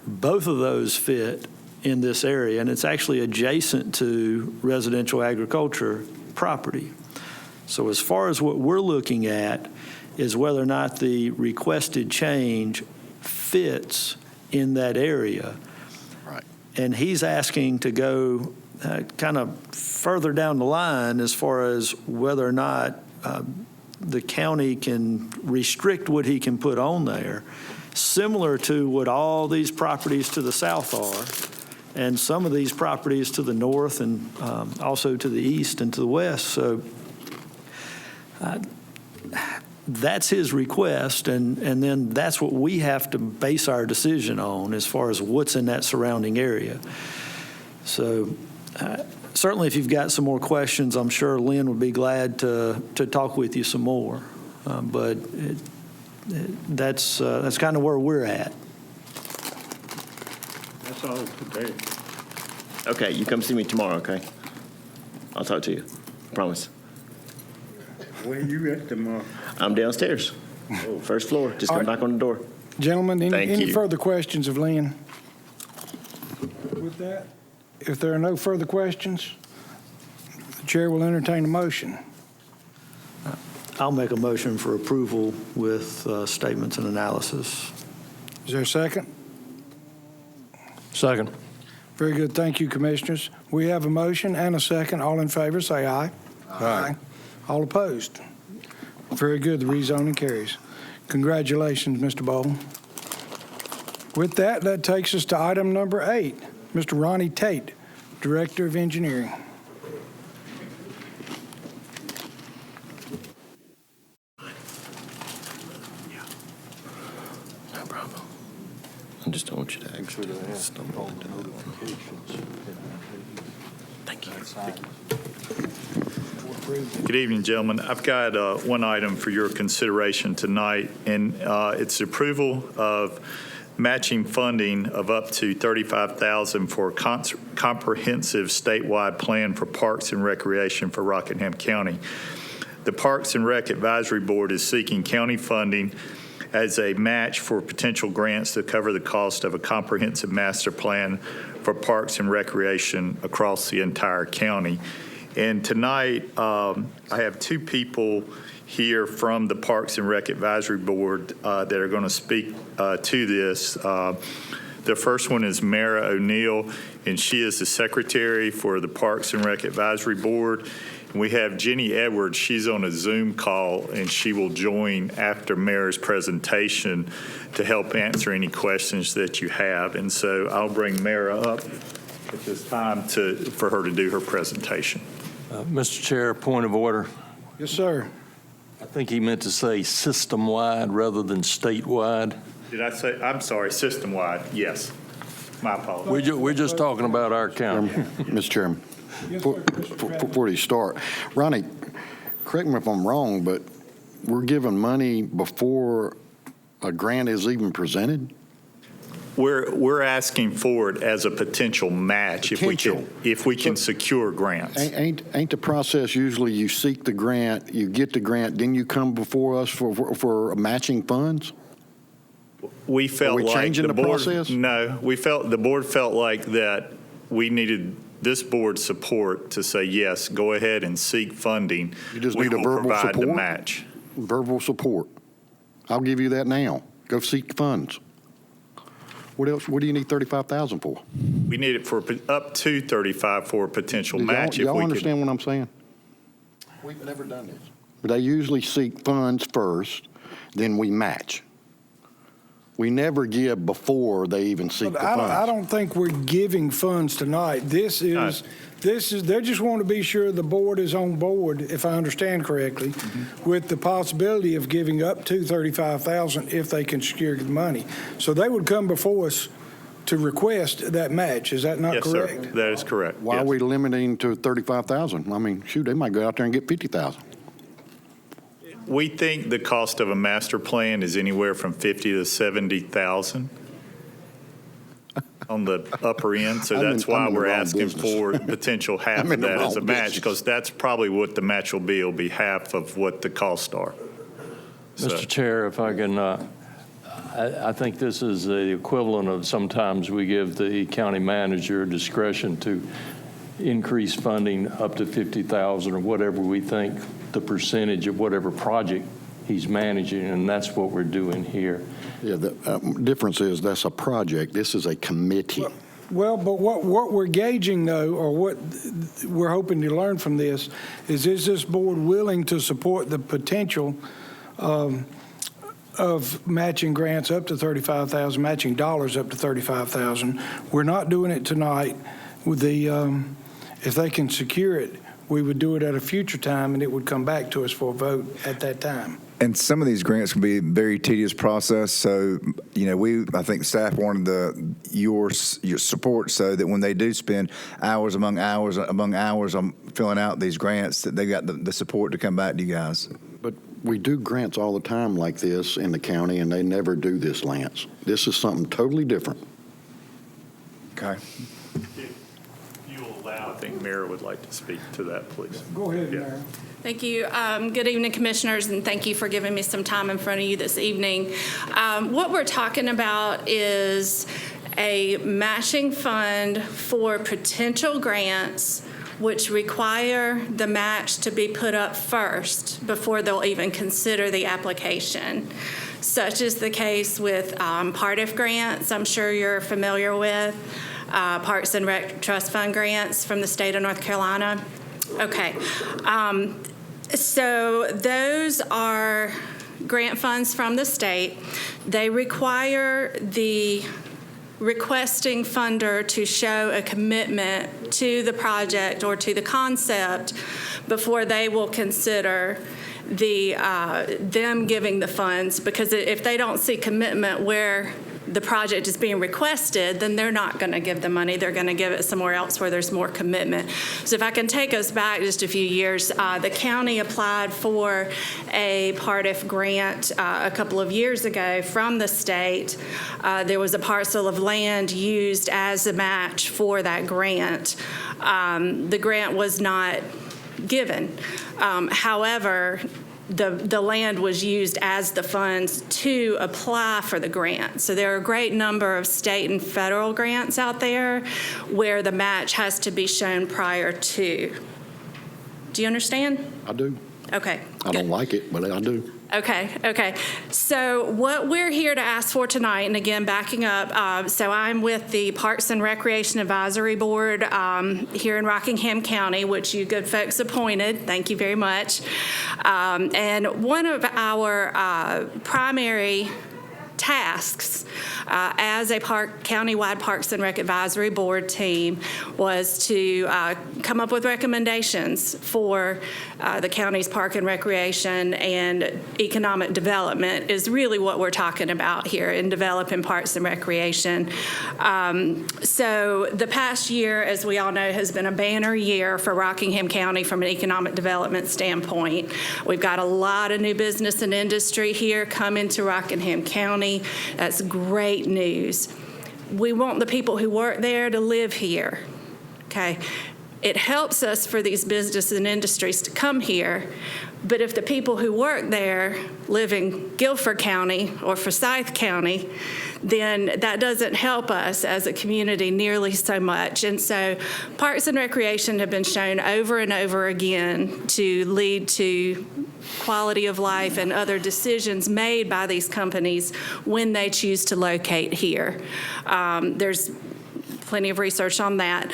Both of those fit in this area, and it's actually adjacent to residential agriculture property. So as far as what we're looking at is whether or not the requested change fits in that area. Right. And he's asking to go kind of further down the line as far as whether or not the county can restrict what he can put on there, similar to what all these properties to the south are, and some of these properties to the north and also to the east and to the west. So that's his request, and then that's what we have to base our decision on as far as what's in that surrounding area. So certainly if you've got some more questions, I'm sure Lynn would be glad to talk with you some more. But that's kind of where we're at. That's all today. Okay, you come see me tomorrow, okay? I'll talk to you. Promise. Where you at tomorrow? I'm downstairs. First floor. Just come knock on the door. Gentlemen, Thank any you. further questions of Lynn? With that, if there are no further questions, the chair will entertain a motion. I'll make a motion for approval with statements and analysis. Is there a second? Second. Very good. Thank you, Commissioners. We have a motion and a second. All in favor, say aye. Aye. All opposed? Very good. The rezoning carries. Congratulations, Mr. Bowles. With that, that takes us to item number 8. Mr. Ronnie Tate, Director of Engineering. No problem. I just don't want you to actually stumble into that. Thank you. Good evening, gentlemen. I've got one item for your consideration tonight, and it's approval of matching funding of up to $35,000 for a comprehensive statewide plan for parks and recreation for Rockingham County. The Parks and Rec Advisory Board is seeking county funding as a match for potential grants to cover the cost of a comprehensive master plan for parks and recreation across the entire county. And tonight, I have two people here from the Parks and Rec Advisory Board that are going to speak to this. The first one is Mara O'Neill, and she is the Secretary for the Parks and Rec Advisory Board. And we have Jenny Edwards. She's on a Zoom call, and she will join after Mara's presentation to help answer any questions that you have. And so I'll bring Mara up at this time for her to do her presentation. Mr. Chair, point of order. Yes, sir. I think he meant to say system-wide rather than statewide. Did I say, I'm sorry, system-wide, yes. My apologies. We're just talking about our county. Mr. Chairman, Yes, sir. before you start, Ronnie, correct me if I'm wrong, but we're giving money before a grant is even presented? We're asking for it as a potential match if we can secure grants. Ain't the process usually you seek the grant, you get the grant, then you come before us for matching funds? We felt Are we like changing the board, process? No, the board felt like that we needed this board's support to say, yes, go ahead and seek funding. You just We need a will verbal provide support? the match. Verbal support. I'll give you that now. Go seek funds. What else? What do you need $35,000 for? We need it for up to 35 for a potential match. Y'all understand what I'm saying? We've never done this. They usually seek funds first, then we match. We never give before they even seek the funds. I don't think we're giving funds tonight. This is, they just want to be sure the board is on board, if I understand correctly, with the possibility of giving up to $35,000 if they can secure the money. So they would come before us to request that match. Is that not correct? Yes, sir. That is correct. Why are we limiting to $35,000? I mean, shoot, they might go out there and get $50,000. We think the cost of a master plan is anywhere from $50,000 to $70,000 on the upper end. So that's why we're asking for potential half of that as a match, because that's probably what the match will be. It'll be half of what the costs are. Mr. Chair, if I can, I think this is the equivalent of sometimes we give the county manager discretion to increase funding up to $50,000 or whatever we think the percentage of whatever project he's managing, and that's what we're doing here. Yeah, the difference is that's a project. This is a committee. Well, but what we're gauging, though, or what we're hoping to learn from this, is this board willing to support the potential of matching grants up to $35,000, matching dollars up to $35,000. We're not doing it tonight. With the, if they can secure it, we would do it at a future time, and it would come back to us for a vote at that time. And some of these grants can be a very tedious process. So, I think staff wanted your support so that when they do spend hours among hours on filling out these grants, that they got the support to come back to you guys. But we do grants all the time like this in the county, and they never do this, Lance. This is something totally different. Okay. I think Mayor would like to speak to that, please. Go ahead, Mayor. Thank you. Good evening, Commissioners, and thank you for giving me some time in front of you this evening. What we're talking about is a matching fund for potential grants which require the match to be put up first before they'll even consider the application. Such is the case with PARTIF grants, I'm sure you're familiar with, Parks and Rec Trust Fund grants from the state of North Carolina. Okay, so those are grant funds from the state. They require the requesting funder to show a commitment to the project or to the concept before they will consider them giving the funds, because if they don't see commitment where the project is being requested, then they're not going to give the money. They're going to give it somewhere else where there's more commitment. So if I can take us back just a few years, the county applied for a PARTIF grant a couple of years ago from the state. There was a parcel of land used as a match for that grant. The grant was not given. However, the land was used as the funds to apply for the grant. So there are a great number of state and federal grants out there where the match has to be shown prior to. Do you understand? I do. Okay. I don't like it, but I do. Okay. So what we're here to ask for tonight, and again, backing up, so I'm with the Parks and Recreation Advisory Board here in Rockingham County, which you good folks appointed. Thank you very much. And one of our primary tasks as a countywide Parks and Rec Advisory Board team was to come up with recommendations for the county's park and recreation and economic development is really what we're talking about here in developing parks and recreation. So the past year, as we all know, has been a banner year for Rockingham County from an economic development standpoint. We've got a lot of new business and industry here coming to Rockingham County. That's great news. We want the people who work there to live here, okay? It helps us for these businesses and industries to come here, but if the people who work there live in Guilford County or Forsyth County, then that doesn't help us as a community nearly so much. And so Parks and Recreation have been shown over and over again to lead to quality of life and other decisions made by these companies when they choose to locate here. There's plenty of research on that.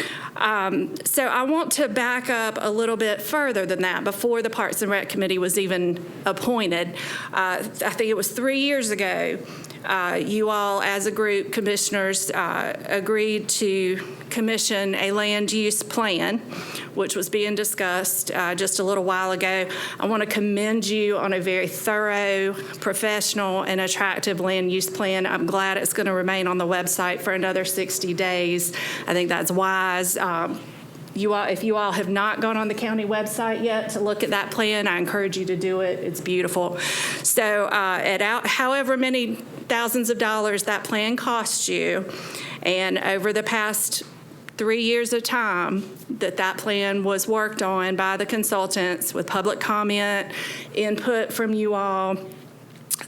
So I want to back up a little bit further than that. Before the Parks and Rec Committee was even appointed, I think it was 3 years ago, you all as a group, commissioners, agreed to commission a land use plan, which was being discussed just a little while ago. I want to commend you on a very thorough, professional, and attractive land use plan. I'm glad it's going to remain on the website for another 60 days. I think that's wise. If you all have not gone on the county website yet to look at that plan, I encourage you to do it. It's beautiful. So at however many thousands of dollars that plan costs you, and over the past 3 years of time that plan was worked on by the consultants with public comment, input from you all,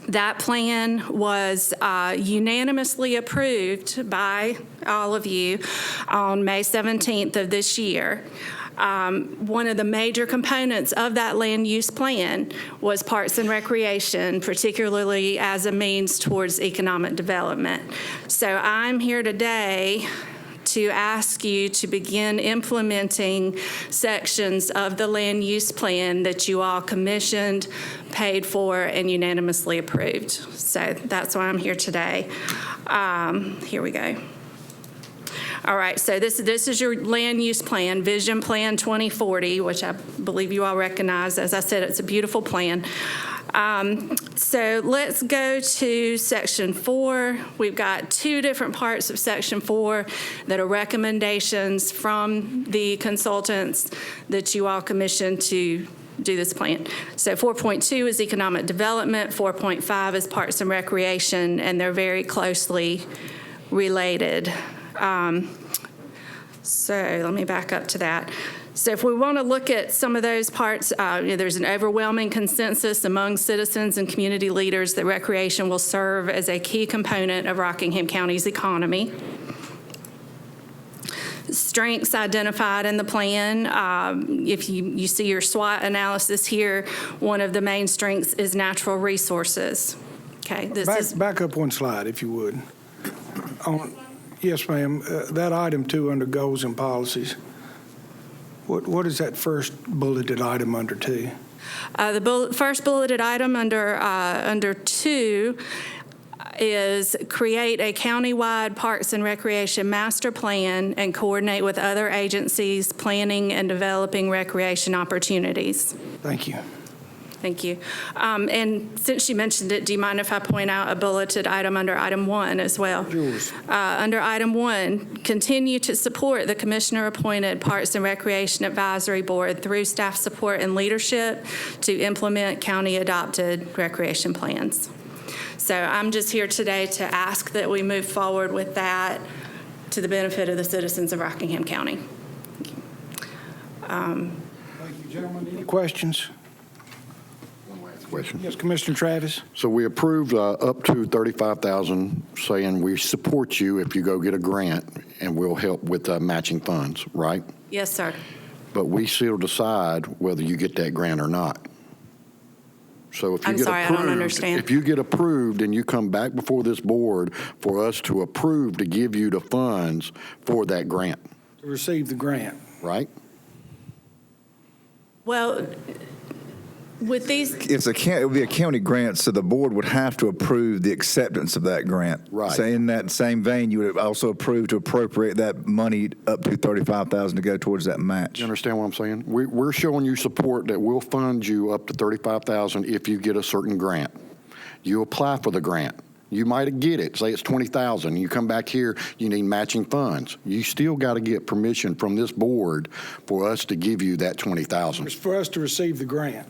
that plan was unanimously approved by all of you on May 17th of this year. One of the major components of that land use plan was parks and recreation, particularly as a means towards economic development. So I'm here today to ask you to begin implementing sections of the land use plan that you all commissioned, paid for, and unanimously approved. So that's why I'm here today. Here we go. All right, so this is your land use plan, Vision Plan 2040, which I believe you all recognize. As I said, it's a beautiful plan. So let's go to Section 4. We've got two different parts of Section 4 that are recommendations from the consultants that you all commissioned to do this plan. So 4.2 is economic development, 4.5 is parks and recreation, and they're very closely related. So let me back up to that. So if we want to look at some of those parts, there's an overwhelming consensus among citizens and community leaders that recreation will serve as a key component of Rockingham County's economy. strengths identified in the plan. If you see your SWOT analysis here, one of the main strengths is natural resources. Okay, Back up one slide, if you would. Yes, ma'am. That item 2 under goals and policies. What is that first bulleted item under 2? The first bulleted item under 2 is create a countywide Parks and Recreation master plan and coordinate with other agencies planning and developing recreation opportunities. Thank you. Thank you. And since you mentioned it, do you mind if I point out a bulleted item under item 1 as well? Yours. Under item 1, continue to support the commissioner-appointed Parks and Recreation Advisory Board through staff support and leadership to implement county-adopted recreation plans. So I'm just here today to ask that we move forward with that to the benefit of the citizens of Rockingham County. Thank you, gentlemen. Any questions? Question. Yes, Commissioner Travis. So we approved up to $35,000, saying we support you if you go get a grant, and we'll help with matching funds, right? Yes, sir. But we still decide whether you get that grant or not. So if you I'm get sorry, approved, I don't understand. if you get approved and you come back before this board for us to approve to give you the funds for that grant, To receive the grant. right? Well, with these, It would be a county grant, so the board would have to approve the acceptance of that grant. Right. So in that same vein, you would also approve to appropriate that money up to $35,000 to go towards that match. You understand what I'm saying? We're showing you support that we'll fund you up to $35,000 if you get a certain grant. You apply for the grant. You might get it. Say it's $20,000. You come back here, you need matching funds. You still got to get permission from this board for us to give you that $20,000. It's for us to receive the grant.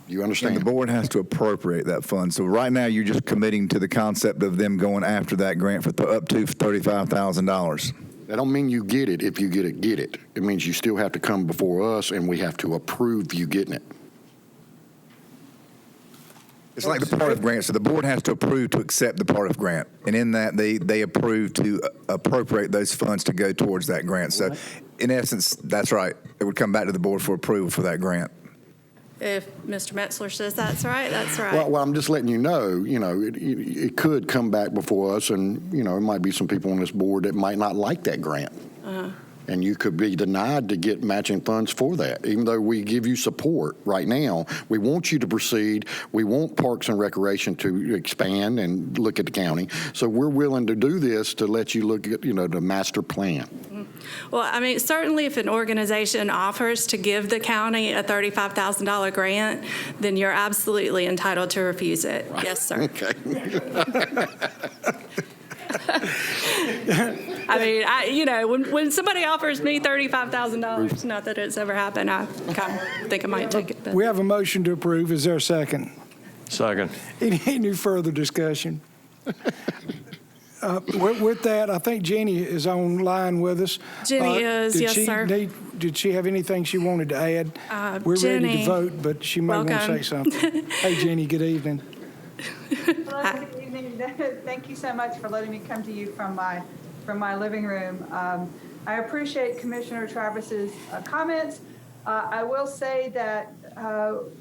You And understand? the board has to appropriate that fund. So right now, you're just committing to the concept of them going after that grant for up to $35,000. That don't mean you get it if you get it. It means you still have to come before us and we have to approve you getting it. It's like the part of grant. So the board has to approve to accept the part of grant. And in that, they approve to appropriate those funds to go towards that grant. So in essence, that's right. It would come back to the board for approval for that grant. if Mr. Metzler says that's right, that's right. Well, I'm just letting you know, it could come back before us, and, there might be some people on this board that might not like that grant. And you could be denied to get matching funds for that, even though we give you support right now. We want you to proceed. We want Parks and Recreation to expand and look at the county. So we're willing to do this to let you look at, the master plan. Well, I mean, certainly if an organization offers to give the county a $35,000 grant, then you're absolutely entitled to refuse it. Right. Yes, sir. Okay. I mean, when somebody offers me $35,000, not that it's ever happened, I kind of think I might take it. But. We have a motion to approve. Is there a second? Second. Any further discussion? With that, I think Jenny is online with us. Jenny is, yes, sir. Did she have anything she wanted to add? We're Jenny, ready to vote, but she may want to say something. Hey, Jenny, good evening. Hello, good evening. Thank you so much for letting me come to you from my living room. I appreciate Commissioner Travis's comments. I will say that I'll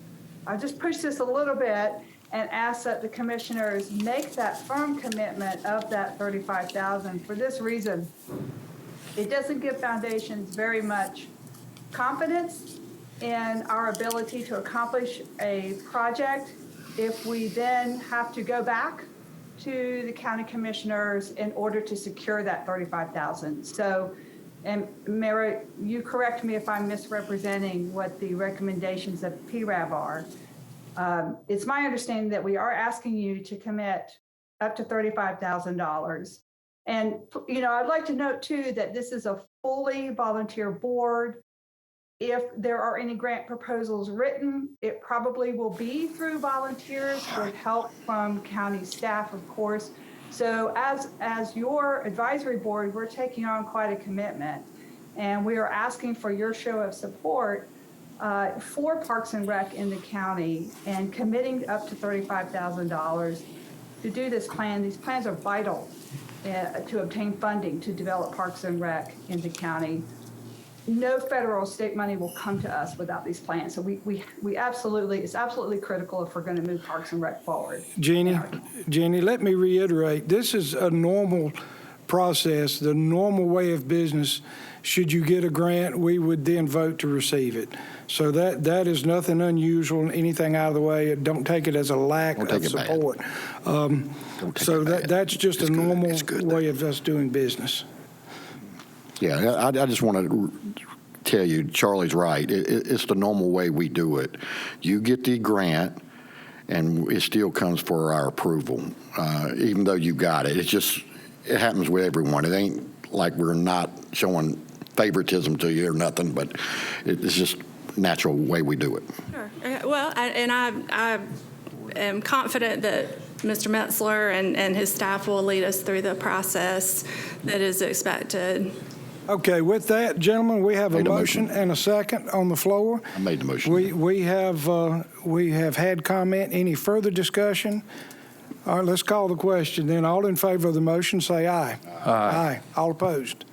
just push this a little bit and ask that the commissioners make that firm commitment of that $35,000 for this reason. It doesn't give foundations very much confidence in our ability to accomplish a project if we then have to go back to the county commissioners in order to secure that $35,000. So, and Mary, you correct me if I'm misrepresenting what the recommendations of PRAB are. It's my understanding that we are asking you to commit up to $35,000. And, I'd like to note too that this is a fully volunteer board. If there are any grant proposals written, it probably will be through volunteers with help from county staff, of course. So as your advisory board, we're taking on quite a commitment. And we are asking for your show of support for Parks and Rec in the county and committing up to $35,000 to do this plan. These plans are vital to obtain funding to develop Parks and Rec in the county. No federal or state money will come to us without these plans. So we absolutely, it's absolutely critical if we're going to move Parks and Rec forward. Jenny, let me reiterate, this is a normal process, the normal way of business. Should you get a grant, we would then vote to receive it. So that is nothing unusual, anything out of the way. Don't take it as a lack of support. So that's just a normal way of us doing business. Yeah, I just want to tell you, Charlie's right. It's the normal way we do it. You get the grant, and it still comes for our approval, even though you got it. It happens with everyone. It ain't like we're not showing favoritism to you or nothing, but it's just natural way we do it. Sure. Well, I am confident that Mr. Metzler and his staff will lead us through the process that is expected. Okay, with that, gentlemen, we have a motion and a second on the floor. I made the motion. We have had comment. Any further discussion? All right, let's call the question. Then all in favor of the motion, say aye. Aye. All opposed.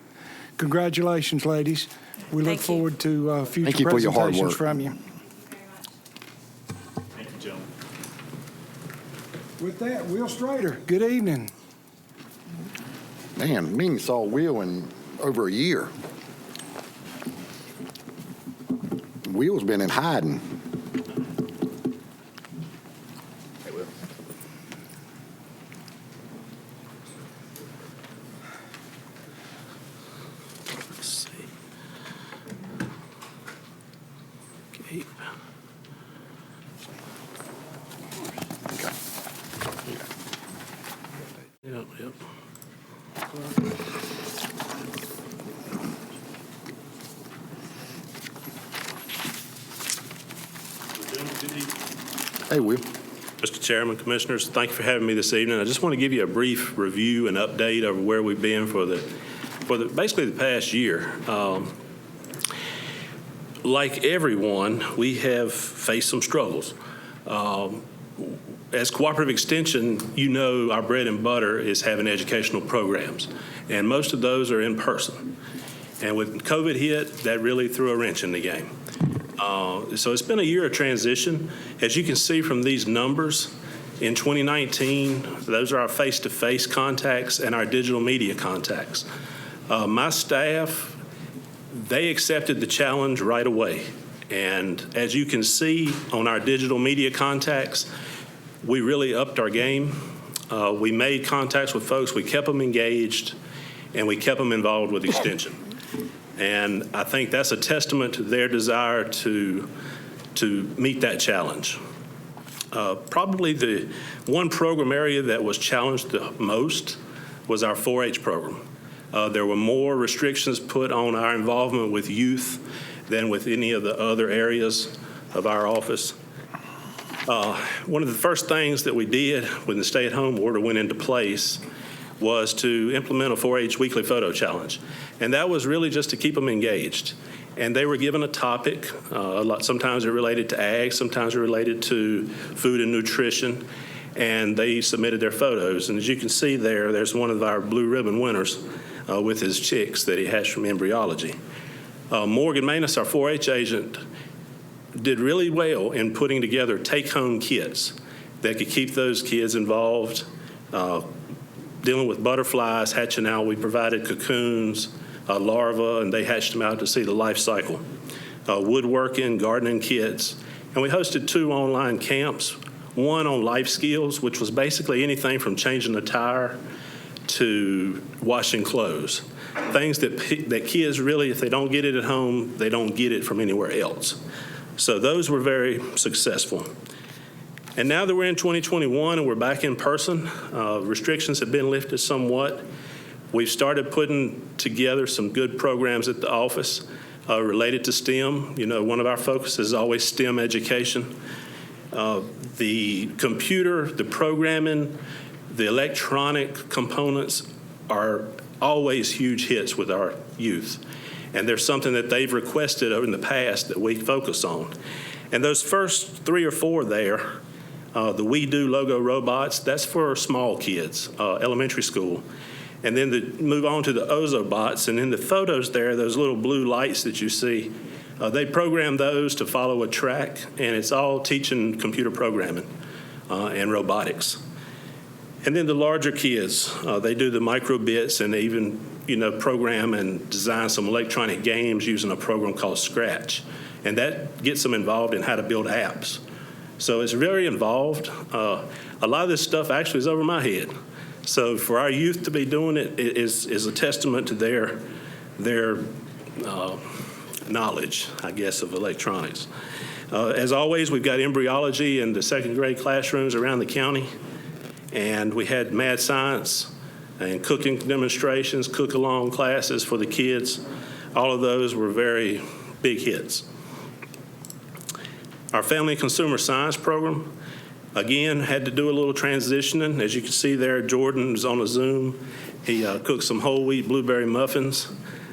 Congratulations, ladies. We look forward to future presentations from you. Thank you, gentlemen. With that, Will Strader, good evening. Man, we ain't saw Will in over a year. Will's been in hiding. Hey, Will. Let's see. Okay. Yep. Hey, Will. Mr. Chairman, Commissioners, thank you for having me this evening. I just want to give you a brief review and update of where we've been for basically the past year. Like everyone, we have faced some struggles. As Cooperative Extension, you know our bread and butter is having educational programs, and most of those are in person. And when COVID hit, that really threw a wrench in the game. So it's been a year of transition. As you can see from these numbers, in 2019, those are our face-to-face contacts and our digital media contacts. My staff, they accepted the challenge right away. And as you can see on our digital media contacts, we really upped our game. We made contacts with folks, we kept them engaged, and we kept them involved with Extension. And I think that's a testament to their desire to meet that challenge. Probably the one program area that was challenged the most was our 4-H program. There were more restrictions put on our involvement with youth than with any of the other areas of our office. One of the first things that we did when the stay-at-home order went into place was to implement a 4-H weekly photo challenge. And that was really just to keep them engaged. And they were given a topic. Sometimes it related to ag, sometimes it related to food and nutrition. And they submitted their photos. And as you can see there's one of our blue ribbon winners with his chicks that he hatched from embryology. Morgan Manus, our 4-H agent, did really well in putting together take-home kits that could keep those kids involved, dealing with butterflies, hatching out. We provided cocoons, larvae, and they hatched them out to see the life cycle. Woodworking, gardening kits. And we hosted 2 online camps, one on life skills, which was basically anything from changing a tire to washing clothes. Things that kids really, if they don't get it at home, they don't get it from anywhere else. So those were very successful. And now that we're in 2021 and we're back in person, restrictions have been lifted somewhat. We've started putting together some good programs at the office related to STEM. You know, one of our focuses is always STEM education. The computer, the programming, the electronic components are always huge hits with our youth. And there's something that they've requested over in the past that we focus on. And those first 3 or 4 there, the We Do logo robots, that's for small kids, elementary school. And then to move on to the Ozobots, and in the photos there, those little blue lights that you see, they program those to follow a track, and it's all teaching computer programming and robotics. And then the larger kids, they do the microbits, and they even, program and design some electronic games using a program called Scratch. And that gets them involved in how to build apps. So it's very involved. A lot of this stuff actually is over my head. So for our youth to be doing it is a testament to their knowledge, I guess, of electronics. As always, we've got embryology in the second grade classrooms around the county. And we had mad science and cooking demonstrations, cook-along classes for the kids. All of those were very big hits. Our family and consumer science program, again, had to do a little transitioning. As you can see there, Jordan was on a Zoom. He cooked some whole wheat blueberry muffins.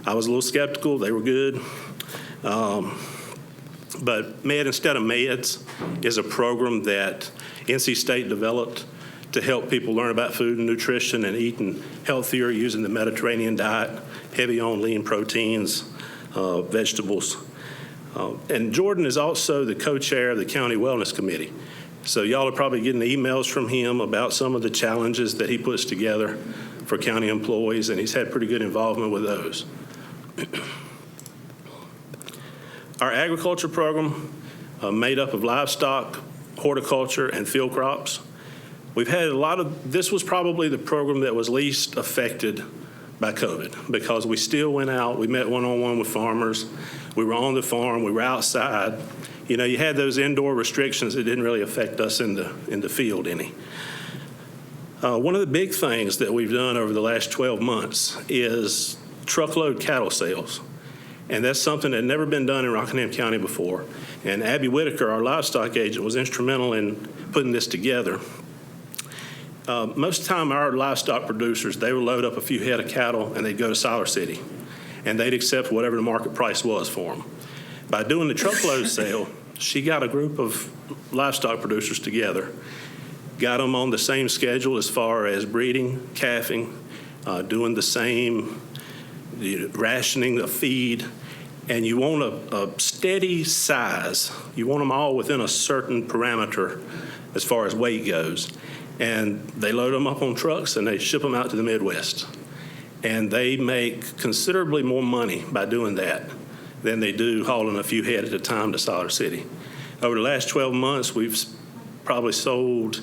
I was a little skeptical. They were good. But Med Instead of Meds is a program that NC State developed to help people learn about food and nutrition and eating healthier using the Mediterranean diet, heavy on lean proteins, vegetables. And Jordan is also the co-chair of the County Wellness Committee. So y'all are probably getting emails from him about some of the challenges that he puts together for county employees, and he's had pretty good involvement with those. Our agriculture program, made up of livestock, horticulture, and field crops. We've had this was probably the program that was least affected by COVID because we still went out, we met one-on-one with farmers, we were on the farm, we were outside. You had those indoor restrictions that didn't really affect us in the field any. One of the big things that we've done over the last 12 months is truckload cattle sales. And that's something that had never been done in Rockingham County before. And Abby Whitaker, our livestock agent, was instrumental in putting this together. Most of the time, our livestock producers, they would load up a few head of cattle and they'd go to Siler City. And they'd accept whatever the market price was for them. By doing the truckload sale, she got a group of livestock producers together, got them on the same schedule as far as breeding, calving, doing the same rationing of feed, and you want a steady size. You want them all within a certain parameter as far as weight goes. And they load them up on trucks and they ship them out to the Midwest. And they make considerably more money by doing that than they do hauling a few head at a time to Siler City. Over the last 12 months, we've probably sold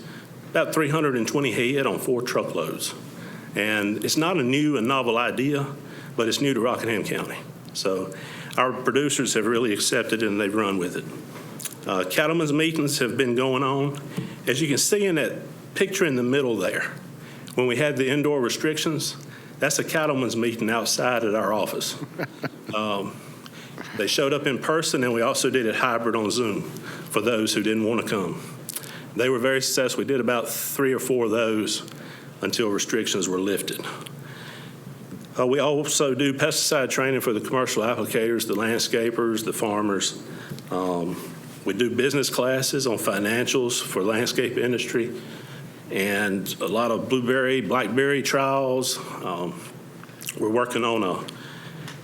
about 320 head on 4 truckloads. And it's not a new and novel idea, but it's new to Rockingham County. So our producers have really accepted it and they've run with it. Cattlemen's meetings have been going on. As you can see in that picture in the middle there, when we had the indoor restrictions, that's a cattlemen's meeting outside at our office. They showed up in person, and we also did it hybrid on Zoom for those who didn't want to come. They were very successful. We did about 3 or 4 of those until restrictions were lifted. We also do pesticide training for the commercial applicators, the landscapers, the farmers. We do business classes on financials for landscape industry and a lot of blueberry, blackberry trials. We're working on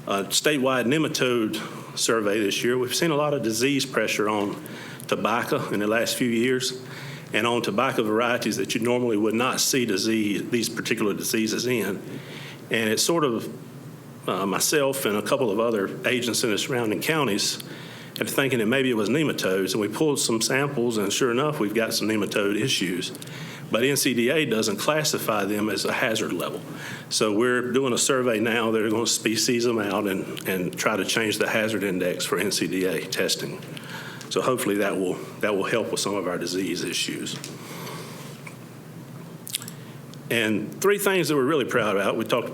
a statewide nematode survey this year. We've seen a lot of disease pressure on tobacco in the last few years and on tobacco varieties that you normally would not see these particular diseases in. And it's sort of myself and a couple of other agents in the surrounding counties and thinking that maybe it was nematodes. And we pulled some samples, and sure enough, we've got some nematode issues. But NCDA doesn't classify them as a hazard level. So we're doing a survey now. They're going to species them out and try to change the hazard index for NCDA testing. So hopefully that will help with some of our disease issues. And 3 things that we're really proud about.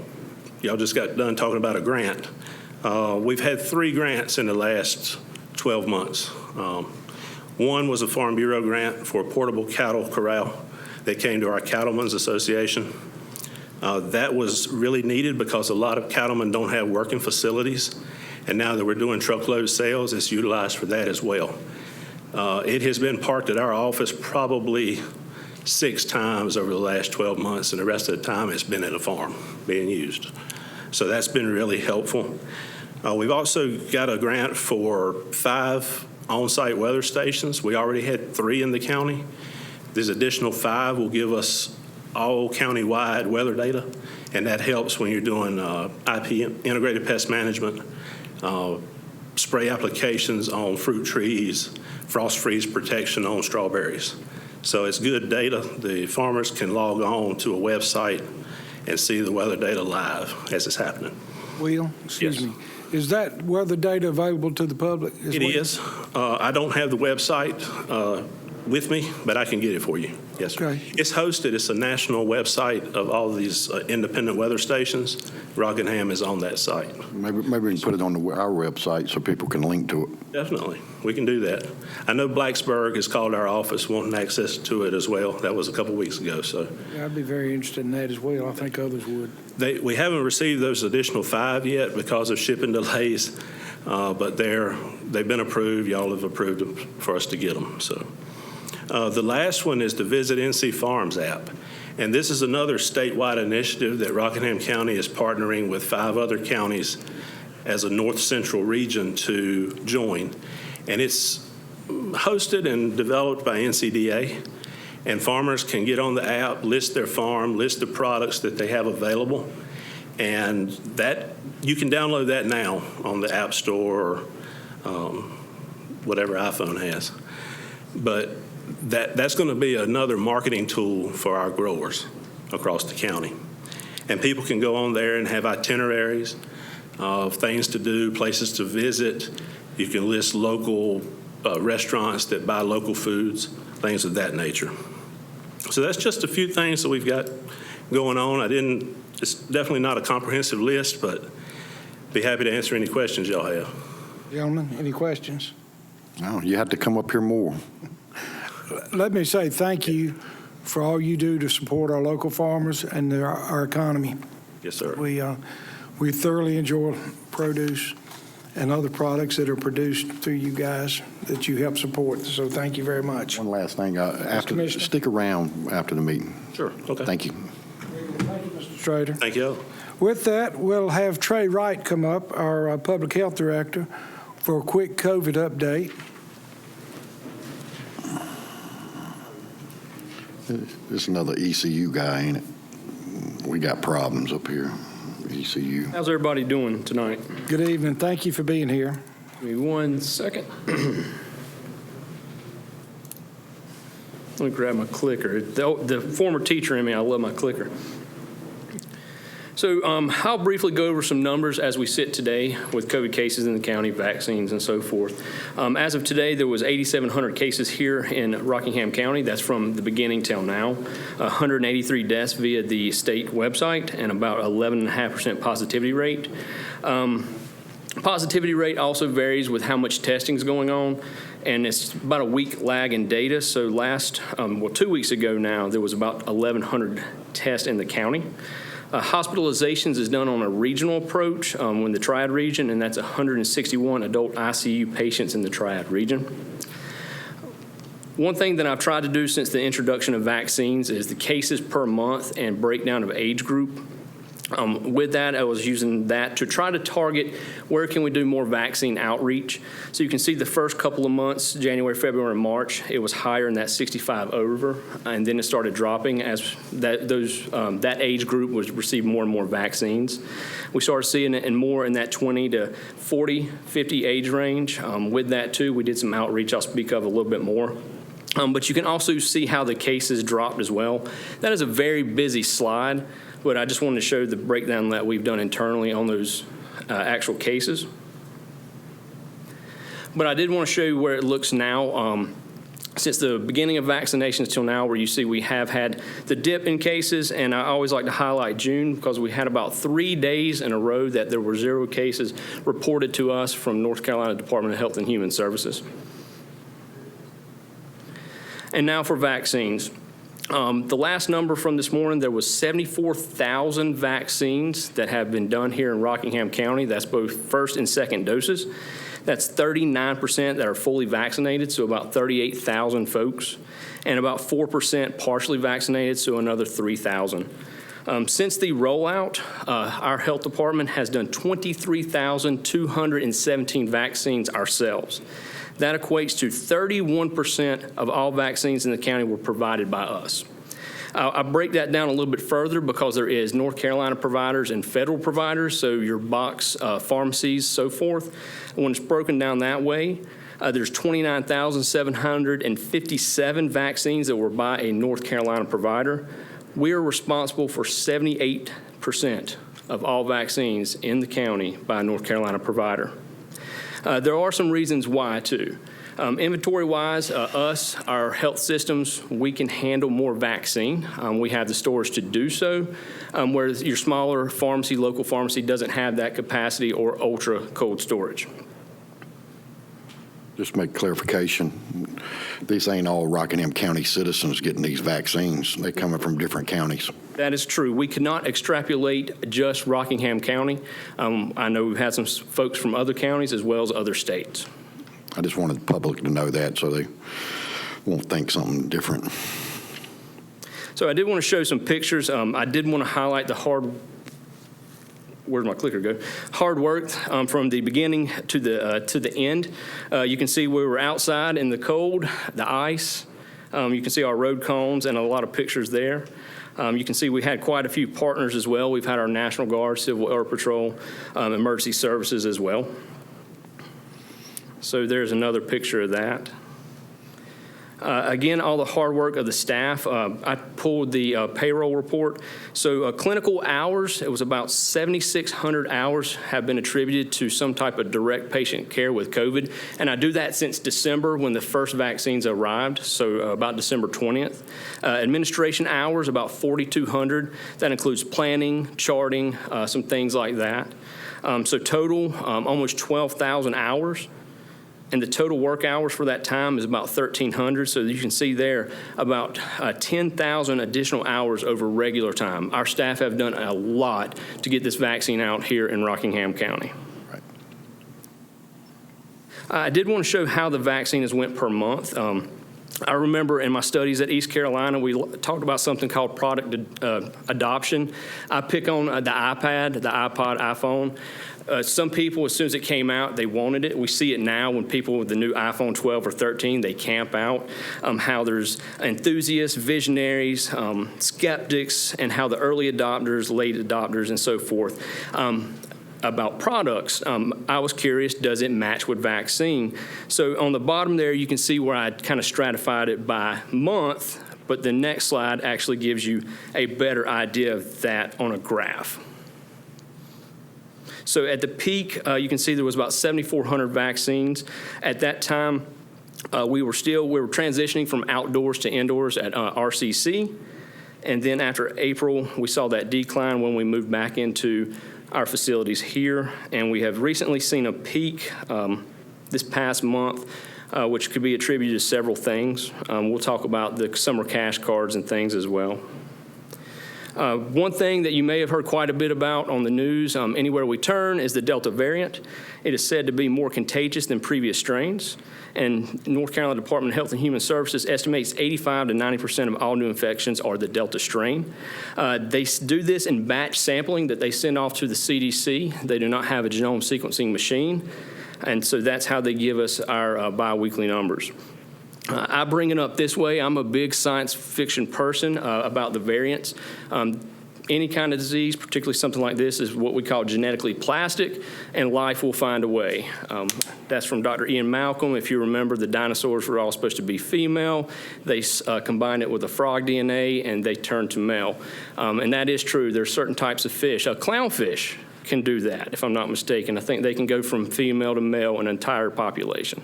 Y'all just got done talking about a grant. We've had 3 grants in the last 12 months. One was a Farm Bureau grant for a portable cattle corral that came to our Cattlemen's Association. That was really needed because a lot of cattlemen don't have working facilities. And now that we're doing truckload sales, it's utilized for that as well. It has been parked at our office probably 6 times over the last 12 months, and the rest of the time it's been at a farm being used. So that's been really helpful. We've also got a grant for 5 on-site weather stations. We already had 3 in the county. This additional 5 will give us all county-wide weather data, and that helps when you're doing IP, integrated pest management, spray applications on fruit trees, frost freeze protection on strawberries. So it's good data. The farmers can log on to a website and see the weather data live as it's happening. Will, excuse Yes. me, is that weather data available to the public as It well? is. I don't have the website with me, but I can get it for you. Yes, sir. Okay. It's hosted. It's a national website of all of these independent weather stations. Rockingham is on that site. Maybe we can put it on our website so people can link to it. Definitely. We can do that. I know Blacksburg has called our office wanting access to it as well. That was a couple weeks ago. So Yeah, I'd be very interested in that as well. I think others would. we haven't received those additional 5 yet because of shipping delays, but they've been approved. Y'all have approved them for us to get them. So. The last one is the Visit NC Farms app. And this is another statewide initiative that Rockingham County is partnering with 5 other counties as a north central region to join. And it's hosted and developed by NCDA. And farmers can get on the app, list their farm, list the products that they have available. And that you can download that now on the App Store or whatever iPhone has. But that's going to be another marketing tool for our growers across the county. And people can go on there and have itineraries of things to do, places to visit. You can list local restaurants that buy local foods, things of that nature. So that's just a few things that we've got going on. It's definitely not a comprehensive list, but be happy to answer any questions y'all have. Gentlemen, any questions? No, you have to come up here more. Let me say thank you for all you do to support our local farmers and our economy. Yes, sir. We thoroughly enjoy produce and other products that are produced through you guys that you help support. So thank you very much. One last thing. Commissioner. Stick around after the meeting. Sure. Okay. Thank you. Thank you, Mr. Strader. Thank you. With that, we'll have Trey Wright come up, our Public Health Director, for a quick COVID update. This is another ECU guy, ain't it? We got problems up here, ECU. How's everybody doing tonight? Good evening. Thank you for being here. Give me 1 second. Let me grab my clicker. The former teacher in me, I love my clicker. So I'll briefly go over some numbers as we sit today with COVID cases in the county, vaccines, and so forth. As of today, there was 8,700 cases here in Rockingham County. That's from the beginning till now. 183 deaths via the state website and about 11.5% positivity rate. Positivity rate also varies with how much testing is going on, and it's about a week lag in data. So 2 weeks ago now, there was about 1,100 tests in the county. Hospitalizations is done on a regional approach in the Triad region, and that's 161 adult ICU patients in the Triad region. One thing that I've tried to do since the introduction of vaccines is the cases per month and breakdown of age group. With that, I was using that to try to target where can we do more vaccine outreach. So you can see the first couple of months, January, February, and March, it was higher in that 65 over, and then it started dropping as that age group was receiving more and more vaccines. We started seeing it more in that 20 to 40, 50 age range. With that too, we did some outreach I'll speak of a little bit more. But you can also see how the cases dropped as well. That is a very busy slide, but I just wanted to show the breakdown that we've done internally on those actual cases. But I did want to show you where it looks now. Since the beginning of vaccinations till now, where you see we have had the dip in cases, and I always like to highlight June because we had about 3 days in a row that there were 0 cases reported to us from North Carolina Department of Health and Human Services. And now for vaccines. The last number from this morning, there was 74,000 vaccines that have been done here in Rockingham County. That's both first and second doses. That's 39% that are fully vaccinated, so about 38,000 folks. and about 4% partially vaccinated, so another 3,000. Since the rollout, our health department has done 23,217 vaccines ourselves. That equates to 31% of all vaccines in the county were provided by us. I'll break that down a little bit further because there is North Carolina providers and federal providers, so your box pharmacies, so forth. When it's broken down that way, there's 29,757 vaccines that were by a North Carolina provider. We are responsible for 78% of all vaccines in the county by a North Carolina provider. There are some reasons why, too. Inventory-wise, our health systems, we can handle more vaccine. We have the storage to do so, whereas your smaller pharmacy, local pharmacy, doesn't have that capacity or ultra-cold storage. Just make clarification. These ain't all Rockingham County citizens getting these vaccines. They're coming from different counties. That is true. We cannot extrapolate just Rockingham County. I know we've had some folks from other counties as well as other states. I just wanted the public to know that so they won't think something different. So I did want to show some pictures. I did want to highlight the where'd my clicker go? Hard work from the beginning to the end. You can see we were outside in the cold, the ice. You can see our road cones and a lot of pictures there. You can see we had quite a few partners as well. We've had our National Guard, Civil Air Patrol, emergency services as well. So there's another picture of that. Again, all the hard work of the staff. I pulled the payroll report. So clinical hours, it was about 7,600 hours have been attributed to some type of direct patient care with COVID. And I do that since December when the first vaccines arrived, so about December 20th. Administration hours, about 4,200. That includes planning, charting, some things like that. So total, almost 12,000 hours. And the total work hours for that time is about 1,300. So you can see there about 10,000 additional hours over regular time. Our staff have done a lot to get this vaccine out here in Rockingham County. Right. I did want to show how the vaccine has went per month. I remember in my studies at East Carolina, we talked about something called product adoption. I pick on the iPad, the iPod, iPhone. Some people, as soon as it came out, they wanted it. We see it now when people with the new iPhone 12 or 13, they camp out. How there's enthusiasts, visionaries, skeptics, and how the early adopters, late adopters, and so forth. About products, I was curious, does it match with vaccine? So on the bottom there, you can see where I kind of stratified it by month, but the next slide actually gives you a better idea of that on a graph. So at the peak, you can see there was about 7,400 vaccines. At that time, we were transitioning from outdoors to indoors at RCC. And then after April, we saw that decline when we moved back into our facilities here. And we have recently seen a peak this past month, which could be attributed to several things. We'll talk about the summer cash cards and things as well. One thing that you may have heard quite a bit about on the news anywhere we turn is the Delta variant. It is said to be more contagious than previous strains. And North Carolina Department of Health and Human Services estimates 85 to 90% of all new infections are the Delta strain. They do this in batch sampling that they send off to the CDC. They do not have a genome sequencing machine. And so that's how they give us our biweekly numbers. I bring it up this way. I'm a big science fiction person about the variants. Any kind of disease, particularly something like this, is what we call genetically plastic, and life will find a way. That's from Dr. Ian Malcolm. If you remember, the dinosaurs were all supposed to be female. They combined it with the frog DNA, and they turned to male. And that is true. There are certain types of fish. Clownfish can do that, if I'm not mistaken. I think they can go from female to male in an entire population.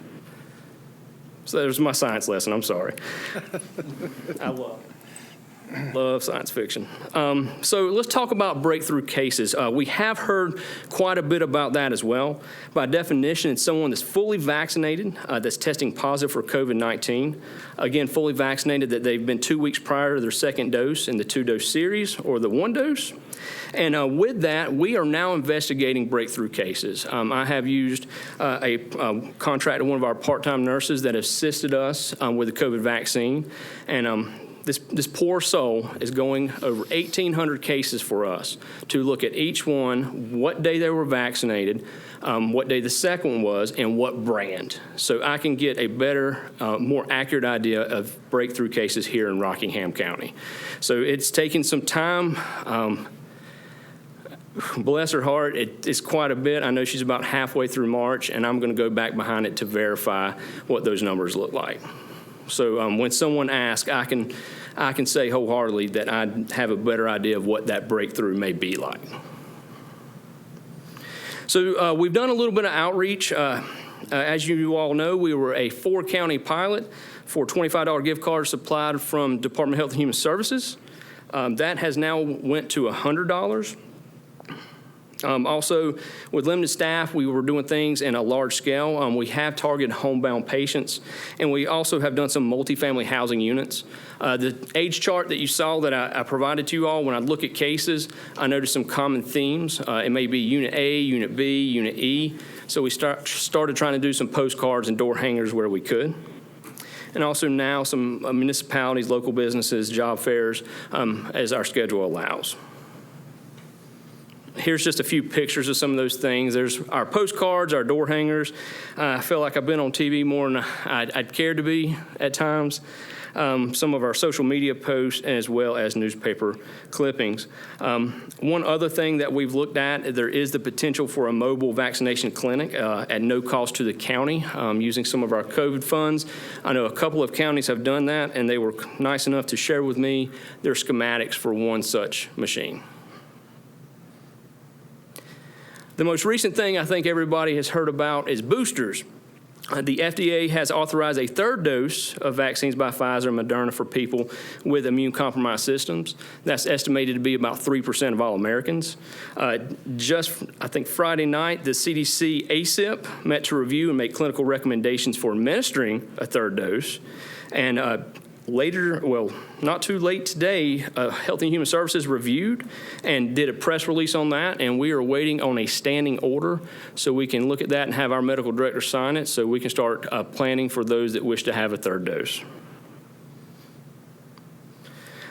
So there's my science lesson. I'm sorry. I love it. Love science fiction. So let's talk about breakthrough cases. We have heard quite a bit about that as well. By definition, it's someone that's fully vaccinated, that's testing positive for COVID-19. Again, fully vaccinated, that they've been 2 weeks prior to their second dose in the 2-dose series or the 1 dose. And with that, we are now investigating breakthrough cases. I have used a contract of one of our part-time nurses that assisted us with the COVID vaccine. And this poor soul is going over 1,800 cases for us to look at each one, what day they were vaccinated, what day the second one was, and what brand. So I can get a better, more accurate idea of breakthrough cases here in Rockingham County. So it's taken some time. Bless her heart, it's quite a bit. I know she's about halfway through March, and I'm going to go back behind it to verify what those numbers look like. So when someone asks, I can say wholeheartedly that I have a better idea of what that breakthrough may be like. So we've done a little bit of outreach. As you all know, we were a 4-county pilot for $25 gift cards supplied from Department of Health and Human Services. That has now went to $100. Also, with limited staff, we were doing things in a large scale. We have targeted homebound patients, and we also have done some multifamily housing units. The age chart that you saw that I provided to you all, when I look at cases, I noticed some common themes. It may be Unit A, Unit B, Unit E. So we started trying to do some postcards and door hangers where we could. And also now some municipalities, local businesses, job fairs, as our schedule allows. Here's just a few pictures of some of those things. There's our postcards, our door hangers. I feel like I've been on TV more than I'd care to be at times. Some of our social media posts, as well as newspaper clippings. One other thing that we've looked at, there is the potential for a mobile vaccination clinic at no cost to the county using some of our COVID funds. I know a couple of counties have done that, and they were nice enough to share with me their schematics for one such machine. The most recent thing I think everybody has heard about is boosters. The FDA has authorized a 3rd dose of vaccines by Pfizer and Moderna for people with immune-compromised systems. That's estimated to be about 3% of all Americans. Just, I think, Friday night, the CDC ACIP met to review and make clinical recommendations for administering a 3rd dose. And later, well, not too late today, Health and Human Services reviewed and did a press release on that, and we are waiting on a standing order so we can look at that and have our medical director sign it so we can start planning for those that wish to have a 3rd dose.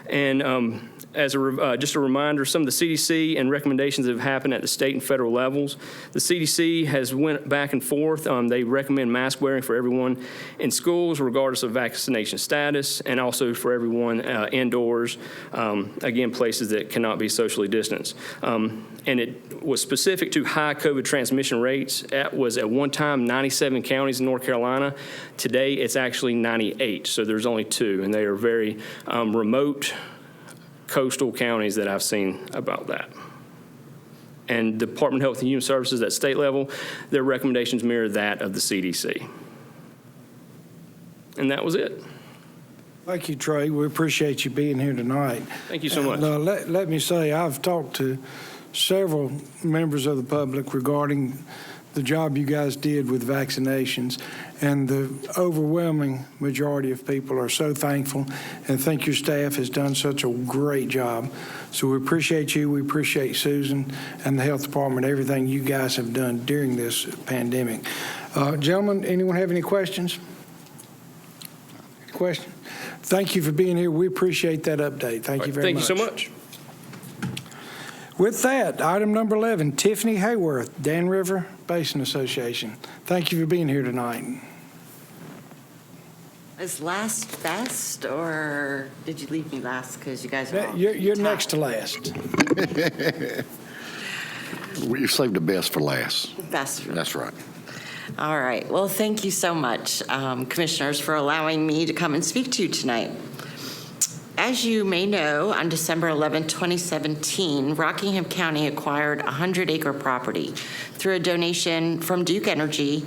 And as just a reminder, some of the CDC and recommendations that have happened at the state and federal levels. The CDC has went back and forth. They recommend mask wearing for everyone in schools, regardless of vaccination status, and also for everyone indoors, again, places that cannot be socially distanced. And it was specific to high COVID transmission rates. That was at one time 97 counties in North Carolina. Today, it's actually 98, so there's only 2, and they are very remote coastal counties that I've seen about that. And Department of Health and Human Services at state level, their recommendations mirror that of the CDC. And that was it. Thank you, Trey. We appreciate you being here tonight. Thank you so much. Let me say, I've talked to several members of the public regarding the job you guys did with vaccinations, and the overwhelming majority of people are so thankful and think your staff has done such a great job. So we appreciate you, we appreciate Susan and the health department, everything you guys have done during this pandemic. Gentlemen, anyone have any questions? Question? Thank you for being here. We appreciate that update. Thank you very much. Thank you so much. With that, item number 11, Tiffany Hayworth, Dan River Basin Association. Thank you for being here tonight. Is last best, or did you leave me last because you guys are all You're next to last. You saved the best for last. Best. That's right. All right. Well, thank you so much, Commissioners, for allowing me to come and speak to you tonight. As you may know, on December 11, 2017, Rockingham County acquired a 100-acre property through a donation from Duke Energy,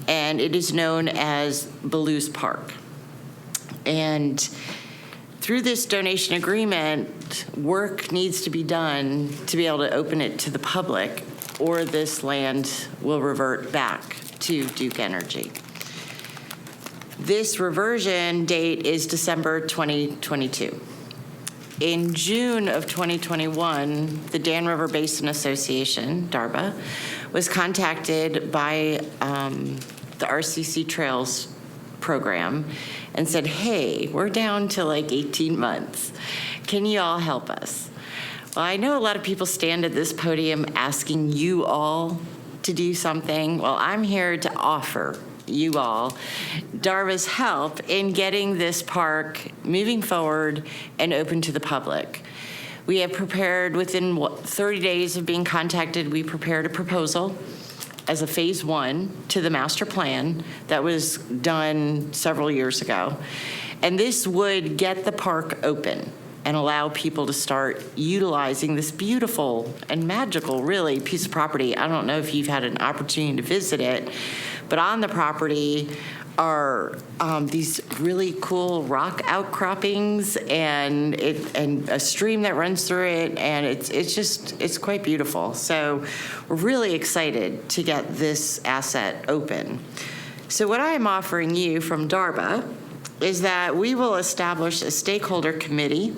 and it is known as Ballew's Park. And through this donation agreement, work needs to be done to be able to open it to the public, or this land will revert back to Duke Energy. This reversion date is December 2022. In June of 2021, the Dan River Basin Association, DARBA, was contacted by the RCC Trails program and said, hey, we're down to like 18 months. Can you all help us? Well, I know a lot of people stand at this podium asking you all to do something. Well, I'm here to offer you all DARBA's help in getting this park moving forward and open to the public. We have prepared, within 30 days of being contacted, we prepared a proposal as a phase 1 to the master plan that was done several years ago. And this would get the park open and allow people to start utilizing this beautiful and magical, really, piece of property. I don't know if you've had an opportunity to visit it, but on the property are these really cool rock outcroppings and a stream that runs through it, and it's quite beautiful. So we're really excited to get this asset open. So what I am offering you from DARBA is that we will establish a stakeholder committee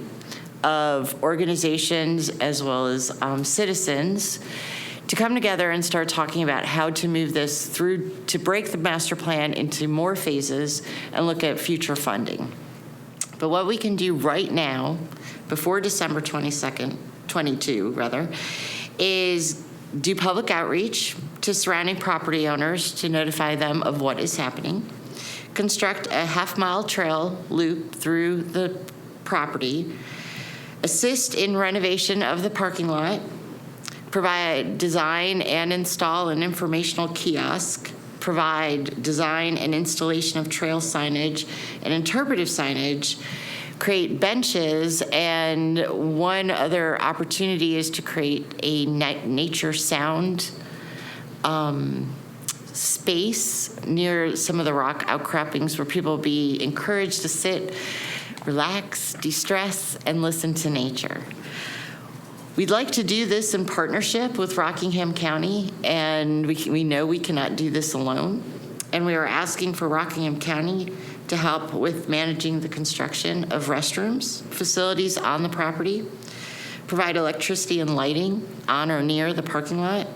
of organizations as well as citizens to come together and start talking about how to move this through, to break the master plan into more phases and look at future funding. But what we can do right now, before December 22, is do public outreach to surrounding property owners to notify them of what is happening, construct a half-mile trail loop through the property, assist in renovation of the parking lot, provide design and install an informational kiosk, provide design and installation of trail signage and interpretive signage, create benches, and one other opportunity is to create a nature sound space near some of the rock outcroppings where people will be encouraged to sit, relax, de-stress, and listen to nature. We'd like to do this in partnership with Rockingham County, and we know we cannot do this alone. And we are asking for Rockingham County to help with managing the construction of restrooms, facilities on the property, provide electricity and lighting on or near the parking lot,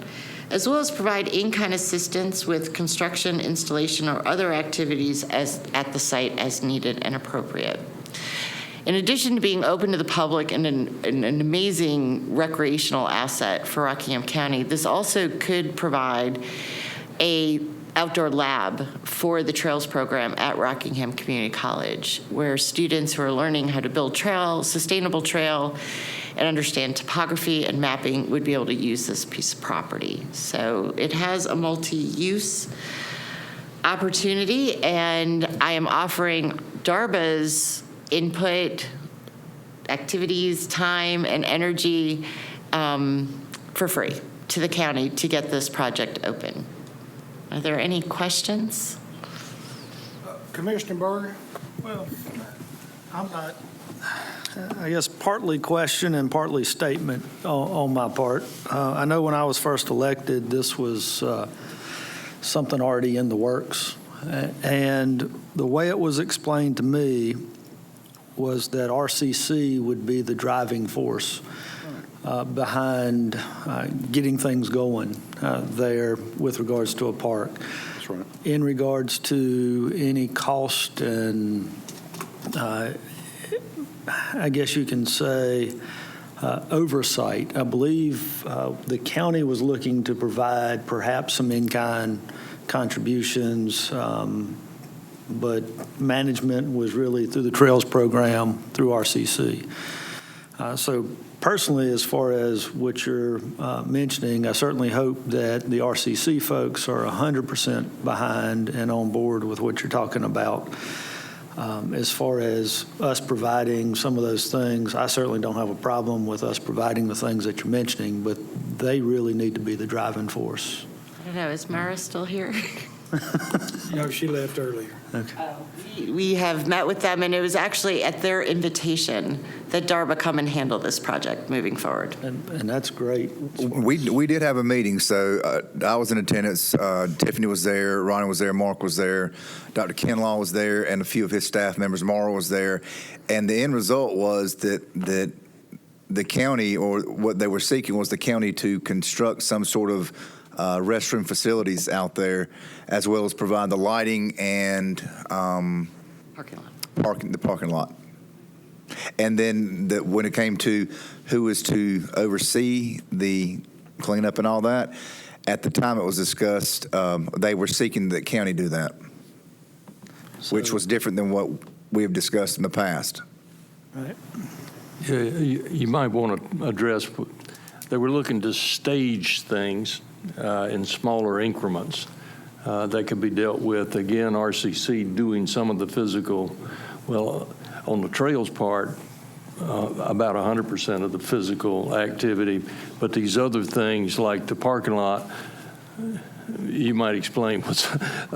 as well as provide in-kind assistance with construction, installation, or other activities at the site as needed and appropriate. In addition to being open to the public and an amazing recreational asset for Rockingham County, this also could provide an outdoor lab for the Trails program at Rockingham Community College, where students who are learning how to build sustainable trail, and understand topography and mapping would be able to use this piece of property. So it has a multi-use opportunity, and I am offering DARBA's input, activities, time, and energy for free to the county to get this project open. Are there any questions? Commissioner Berger? Well, I'm not, I guess partly question and partly statement on my part. I know when I was first elected, this was something already in the works. And the way it was explained to me was that RCC would be the driving force behind getting things going there with regards to a park. That's right. In regards to any cost and I guess you can say oversight, I believe the county was looking to provide perhaps some in-kind contributions, but management was really through the Trails program through RCC. So personally, as far as what you're mentioning, I certainly hope that the RCC folks are 100% behind and on board with what you're talking about. As far as us providing some of those things, I certainly don't have a problem with us providing the things that you're mentioning, but they really need to be the driving force. I don't know, is Mara still here? No, she left earlier. We have met with them, and it was actually at their invitation that DARPA come and handle this project moving forward. And that's great. We did have a meeting, so I was in attendance. Tiffany was there, Ronnie was there, Mark was there, Dr. Kinlaw was there, and a few of his staff members. Mara was there, and the end result was that the county, or what they were seeking, was the county to construct some sort of restroom facilities out there, as well as provide the lighting and the parking lot. And then when it came to who was to oversee the cleanup and all that, at the time it was discussed, they were seeking the county do that, which was different than what we have discussed in the past. Right. Yeah, you might want to address, they were looking to stage things in smaller increments that could be dealt with. Again, RCC doing some of the physical, well, on the trails part, about 100% of the physical activity, but these other things like the parking lot, you might explain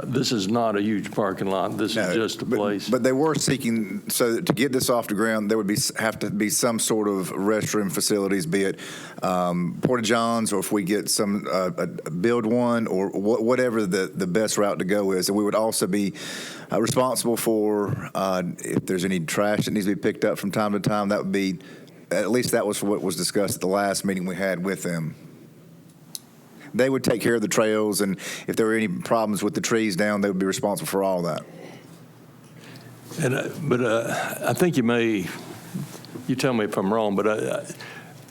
this is not a huge parking lot. This is just a place. But they were seeking, so to get this off the ground, there would have to be some sort of restroom facilities, be it Porta Johns, or if we get some build one, or whatever the best route to go is. And we would also be responsible for if there's any trash that needs to be picked up from time to time. That would be, at least that was what was discussed at the last meeting we had with them. They would take care of the trails, and if there were any problems with the trees down, they would be responsible for all that. And but I think you tell me if I'm wrong, but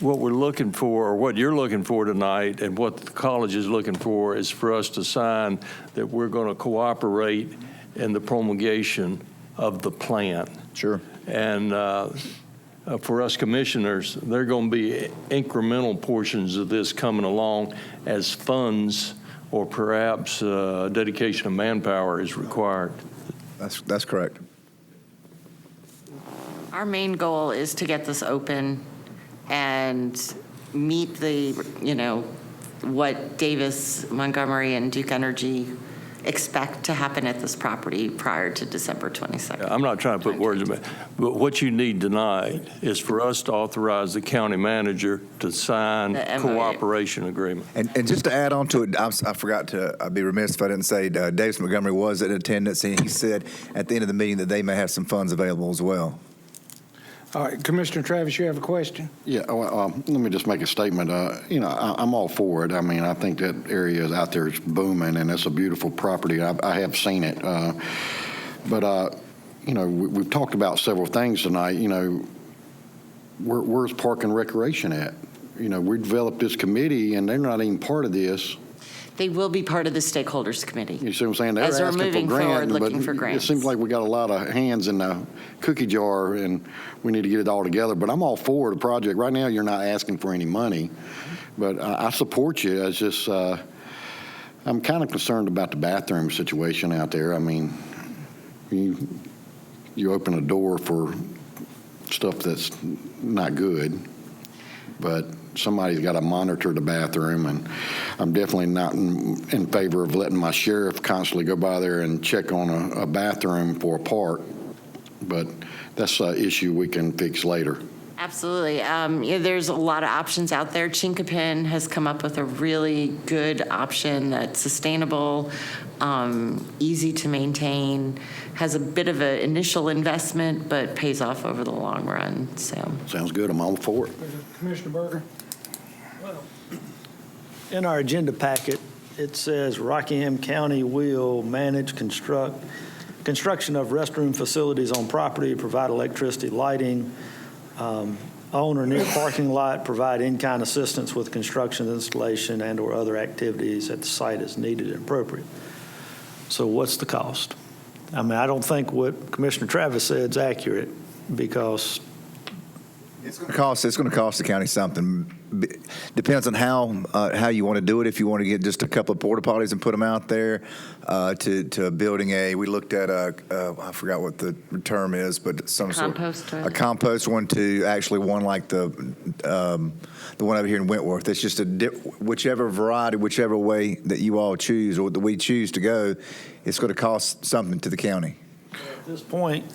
what we're looking for, or what you're looking for tonight, and what the college is looking for, is for us to sign that we're going to cooperate in the promulgation of the plan. Sure. And for us commissioners, there are going to be incremental portions of this coming along as funds, or perhaps dedication of manpower is required. That's correct. Our main goal is to get this open and meet the, what Davis, Montgomery, and Duke Energy expect to happen at this property prior to December 22nd. I'm not trying to put words in it, but what you need tonight is for us to authorize the county manager to sign cooperation agreement. And just to add on to it, I forgot to, I'd be remiss if I didn't say Davis Montgomery was in attendance, and he said at the end of the meeting that they may have some funds available as well. All right, Commissioner Travis, you have a question? Yeah, let me just make a statement. I'm all for it. I mean, I think that area out there is booming, and it's a beautiful property. I have seen it. But we've talked about several things tonight. Where's Park and Recreation at? We developed this committee, and they're not even part of this. They will be part of the stakeholders committee. You see what I'm saying? They're As we're asking moving for forward, grants, looking for but grants. it seems like we got a lot of hands in the cookie jar, and we need to get it all together. But I'm all for the project. Right now, you're not asking for any money, but I support you. It's just I'm kind of concerned about the bathroom situation out there. I mean, you open a door for stuff that's not good, but somebody's got to monitor the bathroom, and I'm definitely not in favor of letting my sheriff constantly go by there and check on a bathroom for a park, but that's an issue we can fix later. Absolutely. There's a lot of options out there. Chinkapin has come up with a really good option that's sustainable, easy to maintain, has a bit of an initial investment, but pays off over the long run. So sounds good. I'm all for it. Commissioner Berger? In our agenda packet, it says Rockingham County will manage construction of restroom facilities on property, provide electricity, lighting, own or near parking lot, provide in-kind assistance with construction, installation, and/or other activities at the site as needed and appropriate. So what's the cost? I mean, I don't think what Commissioner Travis said is accurate, because It's going to cost the county something. Depends on how you want to do it. If you want to get just a couple of porta potties and put them out there to building we looked at I forgot what the term is, but some Compost sort toilet. a compost one to actually one like the one over here in Wentworth. It's just whichever variety, whichever way that you all choose or that we choose to go, it's going to cost something to the county. At this point,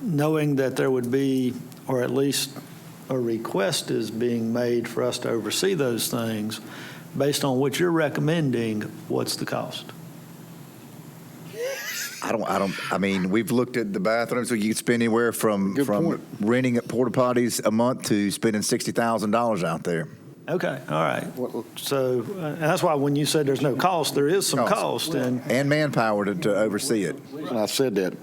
knowing that there would be, or at least a request is being made for us to oversee those things, based on what you're recommending, what's the cost? I mean, we've looked at the bathrooms, so you could spend anywhere from renting porta potties a month to spending $60,000 out there. Okay, all right. So and that's why when you said there's no cost, there is some cost. And manpower to oversee it. And I said that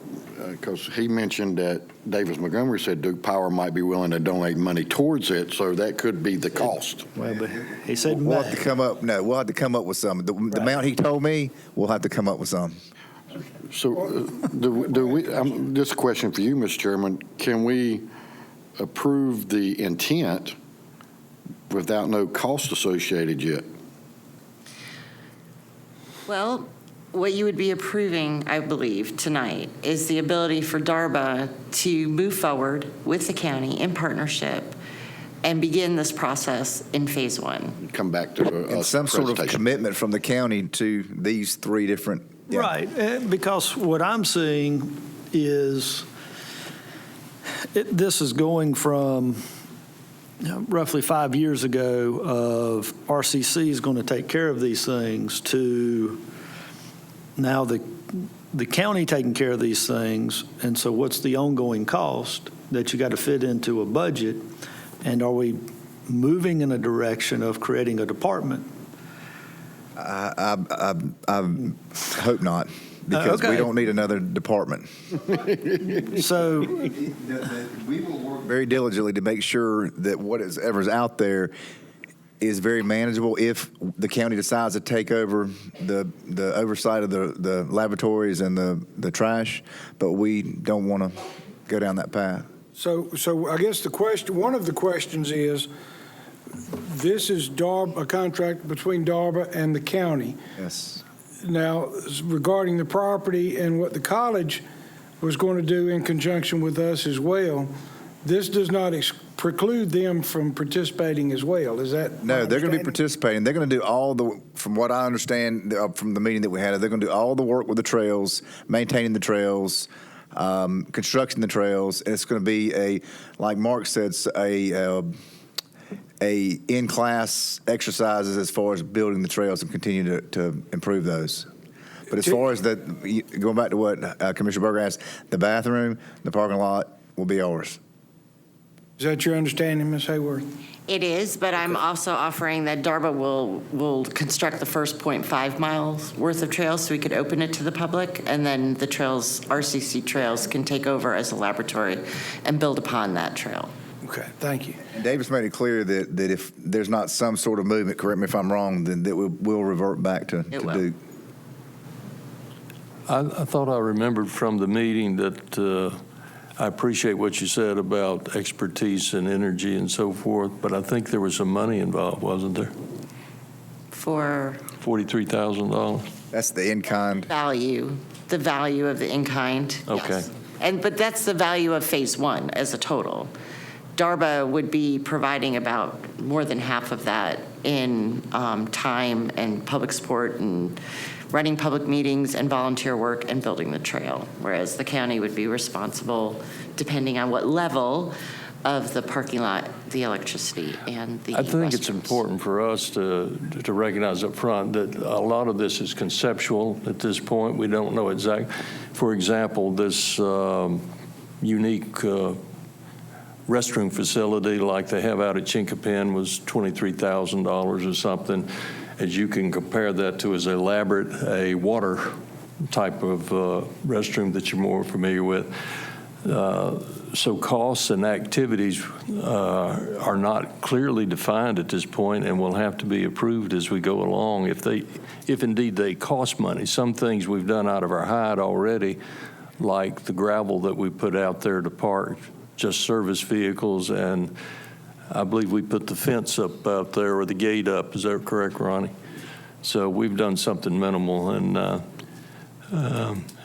because he mentioned that Davis Montgomery said Duke Power might be willing to donate money towards it, so that could be the cost. Well, but he said we'll have to come up. No, we'll have to come up with some. The amount he told me, we'll have to come up with some. So do we, this is a question for you, Mr. Chairman. Can we approve the intent without no cost associated yet? Well, what you would be approving, I believe, tonight is the ability for DARPA to move forward with the county in partnership and begin this process in phase one. Come back to some sort of commitment from the county to these three different. Yeah. Right, because what I'm seeing is this is going from roughly 5 years ago of RCC is going to take care of these things to now the county taking care of these things. And so what's the ongoing cost that you got to fit into a budget? And are we moving in a direction of creating a department? I hope not, because we don't need another department. So we will work very diligently to make sure that whatever's out there is very manageable if the county decides to take over the oversight of the laboratories and the trash, but we don't want to go down that path. So I guess one of the questions is, this is a contract between DARPA and the county. Yes. Now, regarding the property and what the college was going to do in conjunction with us as well, this does not preclude them from participating as well. Is that? No, they're going to be participating. They're going to do from what I understand from the meeting that we had, they're going to do all the work with the trails, maintaining the trails, constructing the trails. And it's going to be like Mark said, a in-class exercises as far as building the trails and continue to improve those. But as far as going back to what Commissioner Berger asked, the bathroom, the parking lot will be ours. Is that your understanding, Ms. Hayworth? It is, but I'm also offering that DARPA will construct the first 0.5 miles worth of trails so we could open it to the public, and then the trails, RCC trails, can take over as a laboratory and build upon that trail. Okay, thank you. And Davis made it clear that if there's not some sort of movement, correct me if I'm wrong, then that we'll revert back to Duke. I thought I remembered from the meeting that I appreciate what you said about expertise and energy and so forth, but I think there was some money involved, wasn't there? For? $43,000. That's the in-kind. The value of the in-kind. Okay. Yes. But that's the value of phase one as a total. DARPA would be providing about more than half of that in time and public support and running public meetings and volunteer work and building the trail, whereas the county would be responsible, depending on what level of the parking lot, the electricity, and the I think restrooms. it's important for us to recognize up front that a lot of this is conceptual at this point. We don't know exactly. For example, this unique restroom facility like they have out at Chinquapin was $23,000 or something. As you can compare that to as elaborate a water type of restroom that you're more familiar with. So costs and activities are not clearly defined at this point and will have to be approved as we go along if indeed they cost money. Some things we've done out of our hide already like the gravel that we put out there to park just service vehicles, and I believe we put the fence up out there, or the gate up. Is that correct, Ronnie? So we've done something minimal, and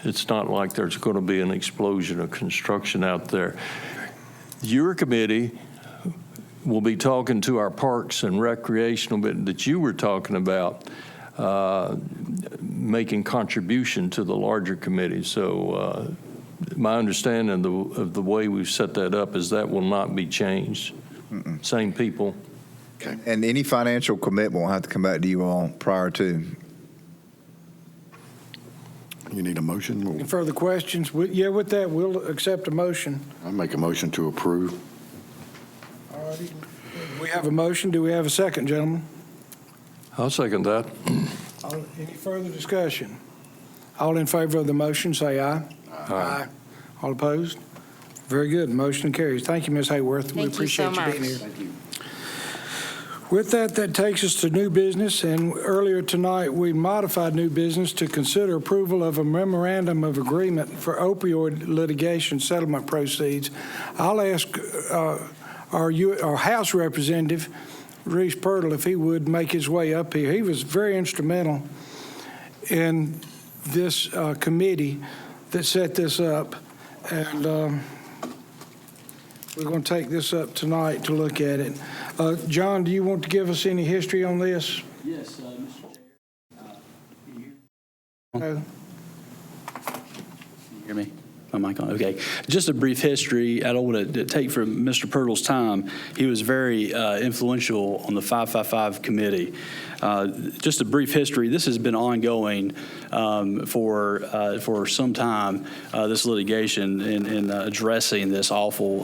it's not like there's going to be an explosion of construction out there. Your committee will be talking to our parks and recreational bit that you were talking about, making contribution to the larger committee. So my understanding of the way we've set that up is that will not be changed. Same people. Okay. And any financial commitment will have to come back to you all prior to. You need a motion? Any further questions? Yeah, with that, we'll accept a motion. I make a motion to approve. All righty. We have a motion. Do we have a second, gentlemen? I'll second that. Any further discussion? All in favor of the motion, say aye. Aye. All opposed? Very good. Motion carries. Thank you, Ms. Hayworth. We appreciate you being here. Thank you. With that, that takes us to new business, and earlier tonight, we modified new business to consider approval of a memorandum of agreement for opioid litigation settlement proceeds. I'll ask our House Representative, Reese Purtle, if he would make his way up here. He was very instrumental in this committee that set this up, and we're going to take this up tonight to look at it. John, do you want to give us any history on this? Yes, Mr. Chair. Can you hear me? My mic on. Okay. Just a brief history. I don't want to take from Mr. Purtle's time. He was very influential on the 555 committee. Just a brief history. This has been ongoing for some time, this litigation in addressing this awful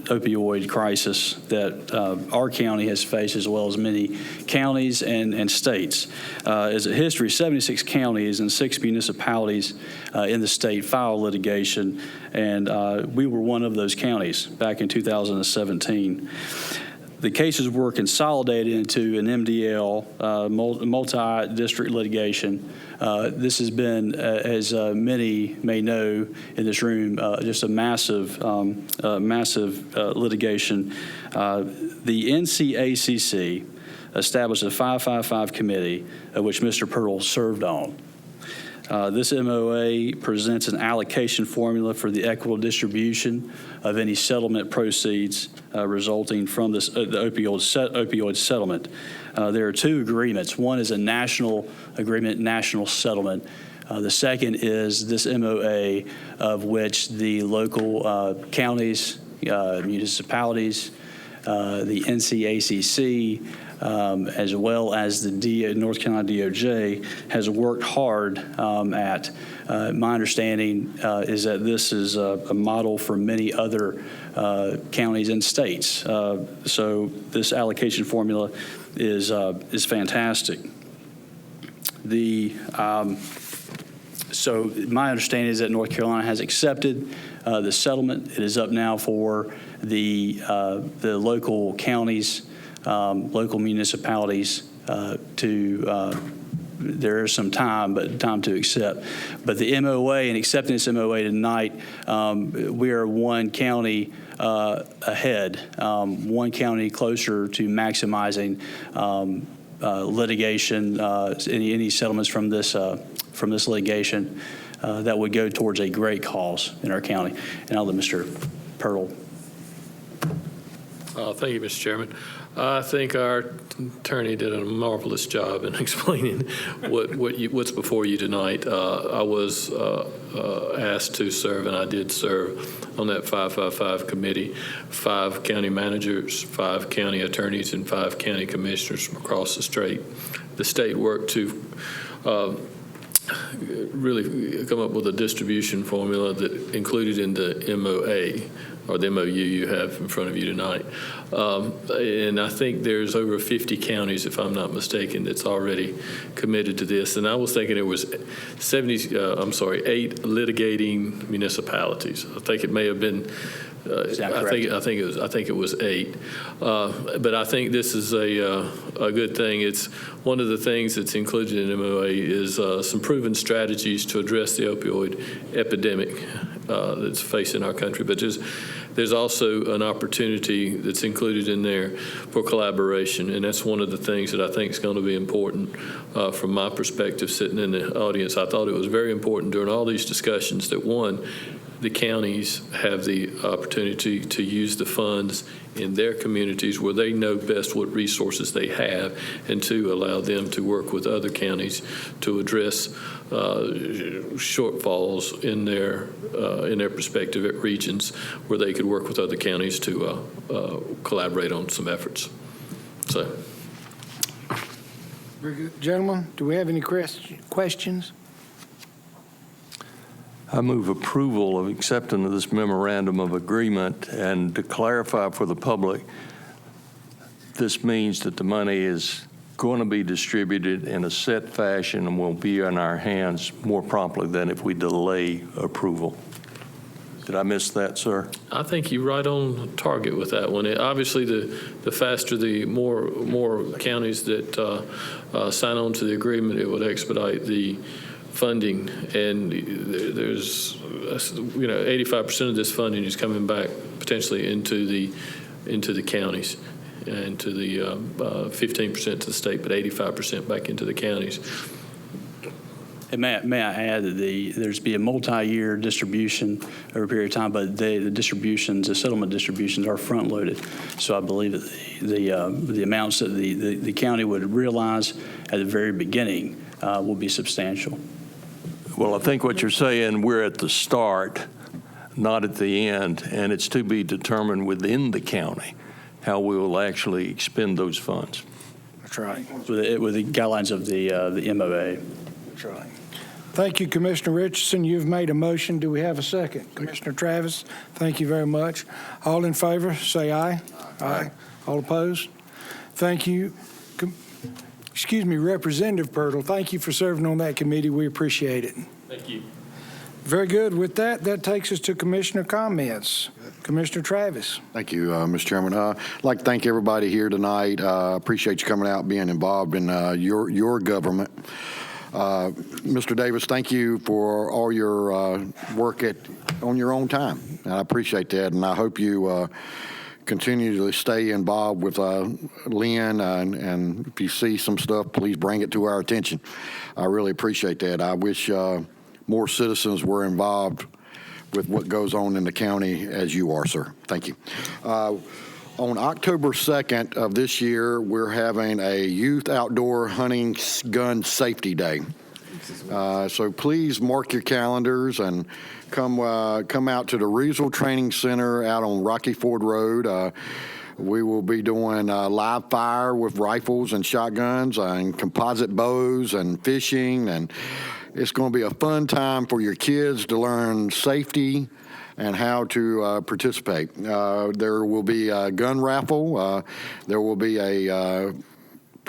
opioid crisis that our county has faced, as well as many counties and states. As a history, 76 counties and 6 municipalities in the state filed litigation, and we were one of those counties back in 2017. The cases were consolidated into an MDL, multi-district litigation. This has been, as many may know in this room, just a massive litigation. The NCACC established a 555 committee, which Mr. Purtle served on. This MOA presents an allocation formula for the equitable distribution of any settlement proceeds resulting from this, the opioid settlement. There are 2 agreements. One is a national agreement, national settlement. The second is this MOA, of which the local counties, municipalities, the NCACC, as well as the North Carolina DOJ, has worked hard at. My understanding is that this is a model for many other counties and states. So this allocation formula is fantastic. So my understanding is that North Carolina has accepted the settlement. It is up now for the local counties, local municipalities there is some time to accept. But the MOA and accepting this MOA tonight, we are one county ahead, one county closer to maximizing litigation, any settlements from this litigation that would go towards a great cause in our county. And I'll let Mr. Purtle. Thank you, Mr. Chairman. I think our attorney did a marvelous job in explaining what's before you tonight. I was asked to serve, and I did serve on that 555 committee. 5 county managers, 5 county attorneys, and 5 county commissioners from across the state. The state worked to really come up with a distribution formula that included in the MOA, or the MOU you have in front of you tonight. And I think there's over 50 counties, if I'm not mistaken, that's already committed to this. And I was thinking it was 8 litigating municipalities. I think it may have been I think it was 8. But I think this is a good thing. It's one of the things that's included in MOA is some proven strategies to address the opioid epidemic that's facing our country. But there's also an opportunity that's included in there for collaboration, and that's one of the things that I think is going to be important from my perspective sitting in the audience. I thought it was very important during all these discussions that, one, the counties have the opportunity to use the funds in their communities where they know best what resources they have, and two, allow them to work with other counties to address shortfalls in their perspective at regions where they could work with other counties to collaborate on some efforts. So. Very good. Gentlemen, do we have any questions? I move approval of acceptance of this memorandum of agreement, and to clarify for the public, this means that the money is going to be distributed in a set fashion and will be in our hands more promptly than if we delay approval. Did I miss that, sir? I think you're right on target with that one. Obviously, the faster, the more counties that sign on to the agreement, it would expedite the funding, and there's 85% of this funding is coming back potentially into the counties, and to the 15% to the state, but 85% back into the counties. And may I add that there's be a multi-year distribution over a period of time, but the settlement distributions are front-loaded. So I believe that the amounts that the county would realize at the very beginning will be substantial. Well, I think what you're saying, we're at the start, not at the end, and it's to be determined within the county how we will actually expend those funds. That's right. With the guidelines of the MOA. That's right. Thank you, Commissioner Richardson. You've made a motion. Do we have a second? Commissioner Travis, thank you very much. All in favor, say aye. Aye. All opposed? Thank you. Excuse me, Representative Pirtle, thank you for serving on that committee. We appreciate it. Thank you. Very good. With that, that takes us to commissioner comments. Commissioner Travis. Thank you, Mr. Chairman. I'd like to thank everybody here tonight. Appreciate you coming out, being involved in your government. Mr. Davis, thank you for all your work on your own time. I appreciate that, and I hope you continue to stay involved with Lynn, and if you see some stuff, please bring it to our attention. I really appreciate that. I wish more citizens were involved with what goes on in the county as you are, sir. Thank you. On October 2nd of this year, we're having a Youth Outdoor Hunting Gun Safety Day. So please mark your calendars and come out to the Reesel Training Center out on Rocky Ford Road. We will be doing live fire with rifles and shotguns and composite bows and fishing, and it's going to be a fun time for your kids to learn safety and how to participate. There will be a gun raffle. There will be a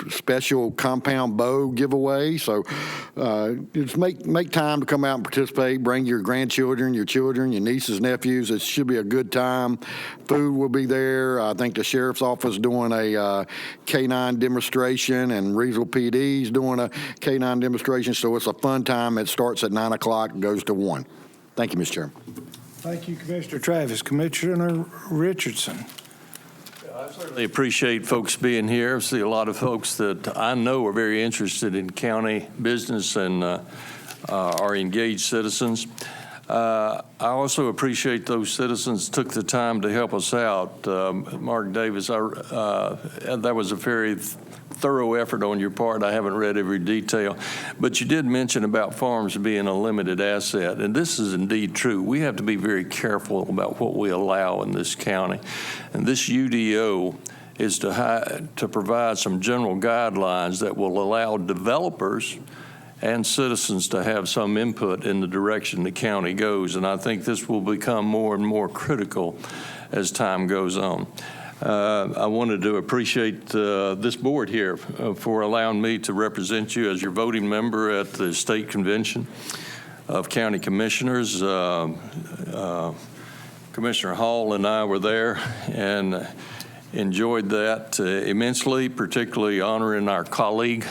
special compound bow giveaway. So just make time to come out and participate. Bring your grandchildren, your children, your nieces, nephews. It should be a good time. Food will be there. I think the sheriff's office is doing a K-9 demonstration, and Reesel PD is doing a K-9 demonstration. So it's a fun time. It starts at 9 o'clock, goes to 1. Thank you, Mr. Chairman. Thank you, Commissioner Travis. Commissioner Richardson. I certainly appreciate folks being here. I see a lot of folks that I know are very interested in county business and are engaged citizens. I also appreciate those citizens took the time to help us out. Mark Davis, that was a very thorough effort on your part. I haven't read every detail, but you did mention about farms being a limited asset, and this is indeed true. We have to be very careful about what we allow in this county, and this UDO is to provide some general guidelines that will allow developers and citizens to have some input in the direction the county goes, and I think this will become more and more critical as time goes on. I wanted to appreciate this board here for allowing me to represent you as your voting member at the State Convention of County Commissioners. Commissioner Hall and I were there and enjoyed that immensely, particularly honoring our colleague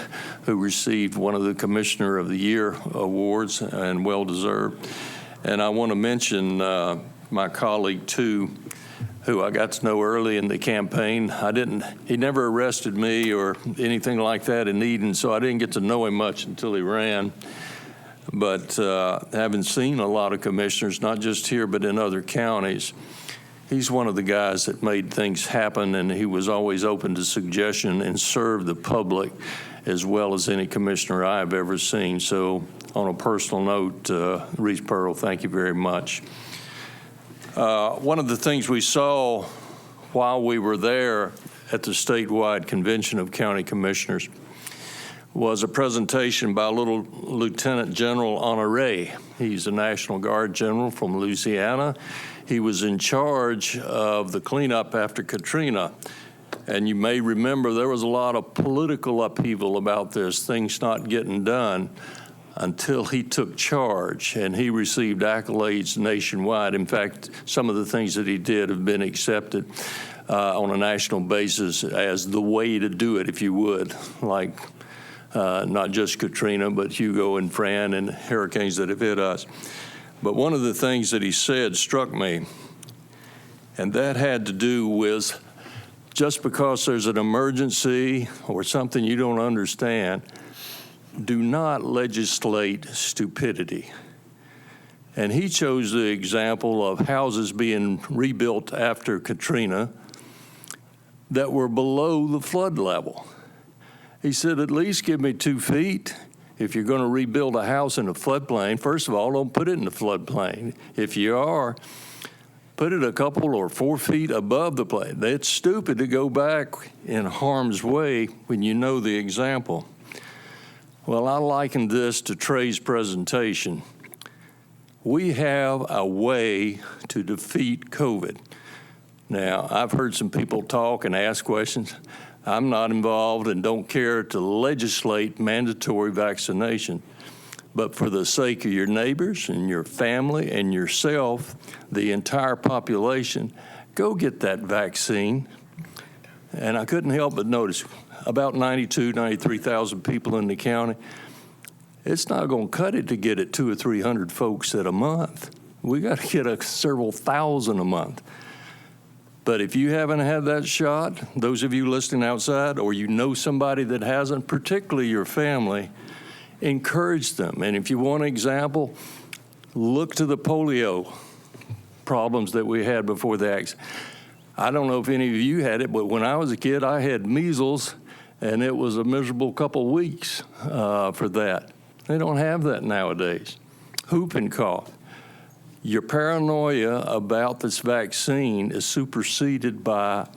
who received one of the Commissioner of the Year awards, and well-deserved. And I want to mention my colleague, too, who I got to know early in the campaign. He never arrested me or anything like that in Eden, so I didn't get to know him much until he ran. But having seen a lot of commissioners, not just here but in other counties, he's one of the guys that made things happen, and he was always open to suggestion and served the public as well as any commissioner I've ever seen. So on a personal note, Reese Pearl, thank you very much. One of the things we saw while we were there at the statewide convention of county commissioners was a presentation by little Lieutenant General Honoré. He's a National Guard general from Louisiana. He was in charge of the cleanup after Katrina. And you may remember there was a lot of political upheaval about this, things not getting done, until he took charge, and he received accolades nationwide. In fact, some of the things that he did have been accepted on a national basis as the way to do it, if you would, like not just Katrina, but Hugo and Fran and hurricanes that have hit us. But one of the things that he said struck me, and that had to do with just because there's an emergency or something you don't understand, do not legislate stupidity. And he chose the example of houses being rebuilt after Katrina that were below the flood level. He said, at least give me 2 feet. If you're going to rebuild a house in a floodplain, first of all, don't put it in the floodplain. If you are, put it a couple or 4 feet above the plane. It's stupid to go back in harm's way when you know the example. Well, I likened this to Trey's presentation. We have a way to defeat COVID. Now, I've heard some people talk and ask questions. I'm not involved and don't care to legislate mandatory vaccination. But for the sake of your neighbors and your family and yourself, the entire population, go get that vaccine. And I couldn't help but notice about 93,000 people in the county. It's not going to cut it to get it 200 or 300 folks at a month. We got to get several thousand a month. But if you haven't had that shot, those of you listening outside, or you know somebody that hasn't, particularly your family, encourage them. And if you want an example, look to the polio problems that we had before the accident. I don't know if any of you had it, but when I was a kid, I had measles, and it was a miserable couple weeks for that. They don't have that nowadays. Whooping cough. Your paranoia about this vaccine is superseded by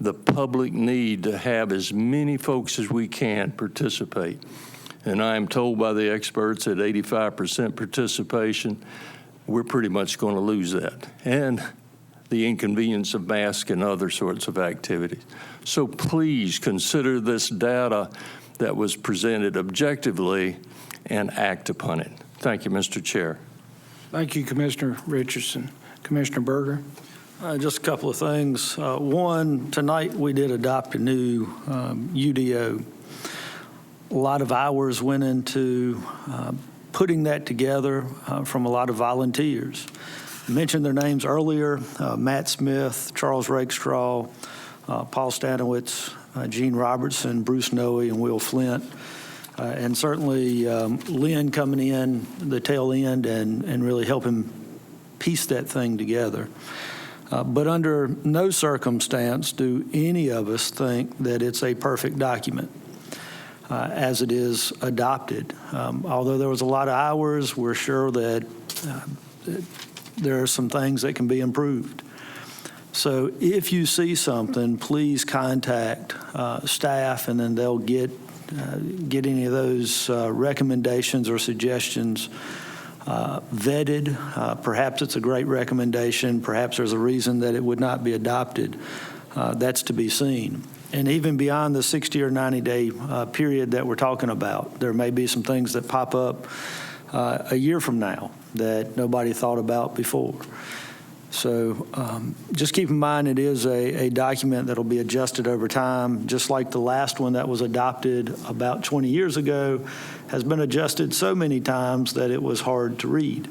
the public need to have as many folks as we can participate. And I am told by the experts at 85% participation, we're pretty much going to lose that. And the inconvenience of masks and other sorts of activities. So please consider this data that was presented objectively and act upon it. Thank you, Mr. Chair. Thank you, Commissioner Richardson. Commissioner Berger. Just a couple of things. One, tonight we did adopt a new UDO. A lot of hours went into putting that together from a lot of volunteers. I mentioned their names earlier, Matt Smith, Charles Rakestraw, Paul Stanowitz, Gene Robertson, Bruce Noe, and Will Flint. And certainly Lynn coming in the tail end and really helping piece that thing together. But under no circumstance do any of us think that it's a perfect document as it is adopted. Although there was a lot of hours, we're sure that there are some things that can be improved. So if you see something, please contact staff, and then they'll get any of those recommendations or suggestions vetted. Perhaps it's a great recommendation. Perhaps there's a reason that it would not be adopted. That's to be seen. And even beyond the 60 or 90-day period that we're talking about, there may be some things that pop up a year from now that nobody thought about before. So just keep in mind, it is a document that will be adjusted over time, just like the last one that was adopted about 20 years ago has been adjusted so many times that it was hard to read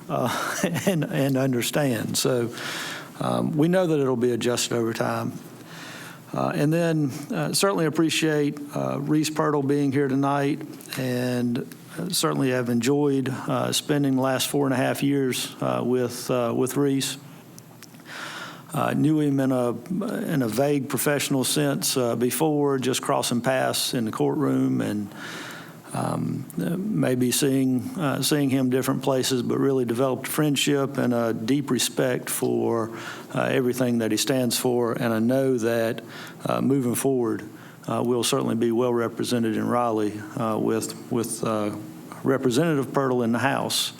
and understand. So we know that it'll be adjusted over time. And then certainly appreciate Reese Pirtle being here tonight, and certainly have enjoyed spending the last 4.5 years with Reese. Knew him in a vague professional sense before, just crossing paths in the courtroom, and maybe seeing him different places, but really developed a friendship and a deep respect for everything that he stands for. And I know that moving forward, we'll certainly be well represented in Raleigh with Representative Pirtle in the House.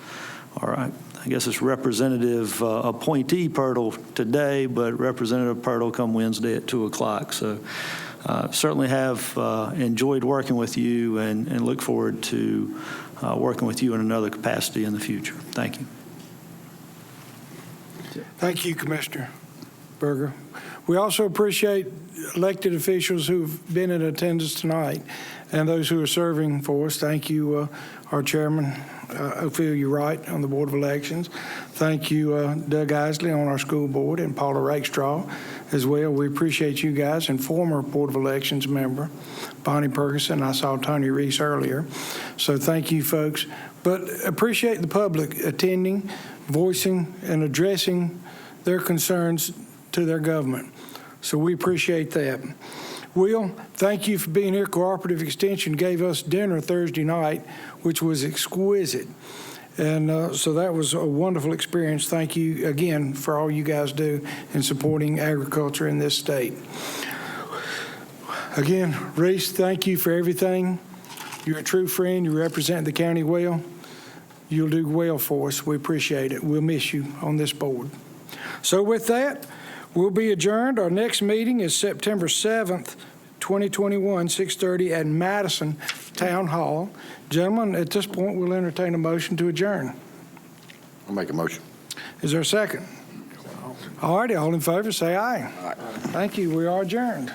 All right. I guess it's Representative appointee Pirtle today, but Representative Pirtle come Wednesday at 2 o'clock. So certainly have enjoyed working with you and look forward to working with you in another capacity in the future. Thank you. Thank you, Commissioner Berger. We also appreciate elected officials who've been in attendance tonight and those who are serving for us. Thank you, our chairman, Ophelia Wright, on the Board of Elections. Thank you, Doug Isley on our school board, and Paula Rakestraw as well. We appreciate you guys, and former Board of Elections member Bonnie Perkison. I saw Tony Reese earlier. So thank you, folks. But appreciate the public attending, voicing, and addressing their concerns to their government. So we appreciate that. Will, thank you for being here. Cooperative Extension gave us dinner Thursday night, which was exquisite. And so that was a wonderful experience. Thank you again for all you guys do in supporting agriculture in this state. Again, Reese, thank you for everything. You're a true friend. You represent the county well. You'll do well for us. We appreciate it. We'll miss you on this board. So with that, we'll be adjourned. Our next meeting is September 7th, 2021, 6:30 at Madison Town Hall. Gentlemen, at this point, we'll entertain a motion to adjourn. I'll make a motion. Is there a second? All righty, all in favor, say aye. Aye. Thank you. We are adjourned.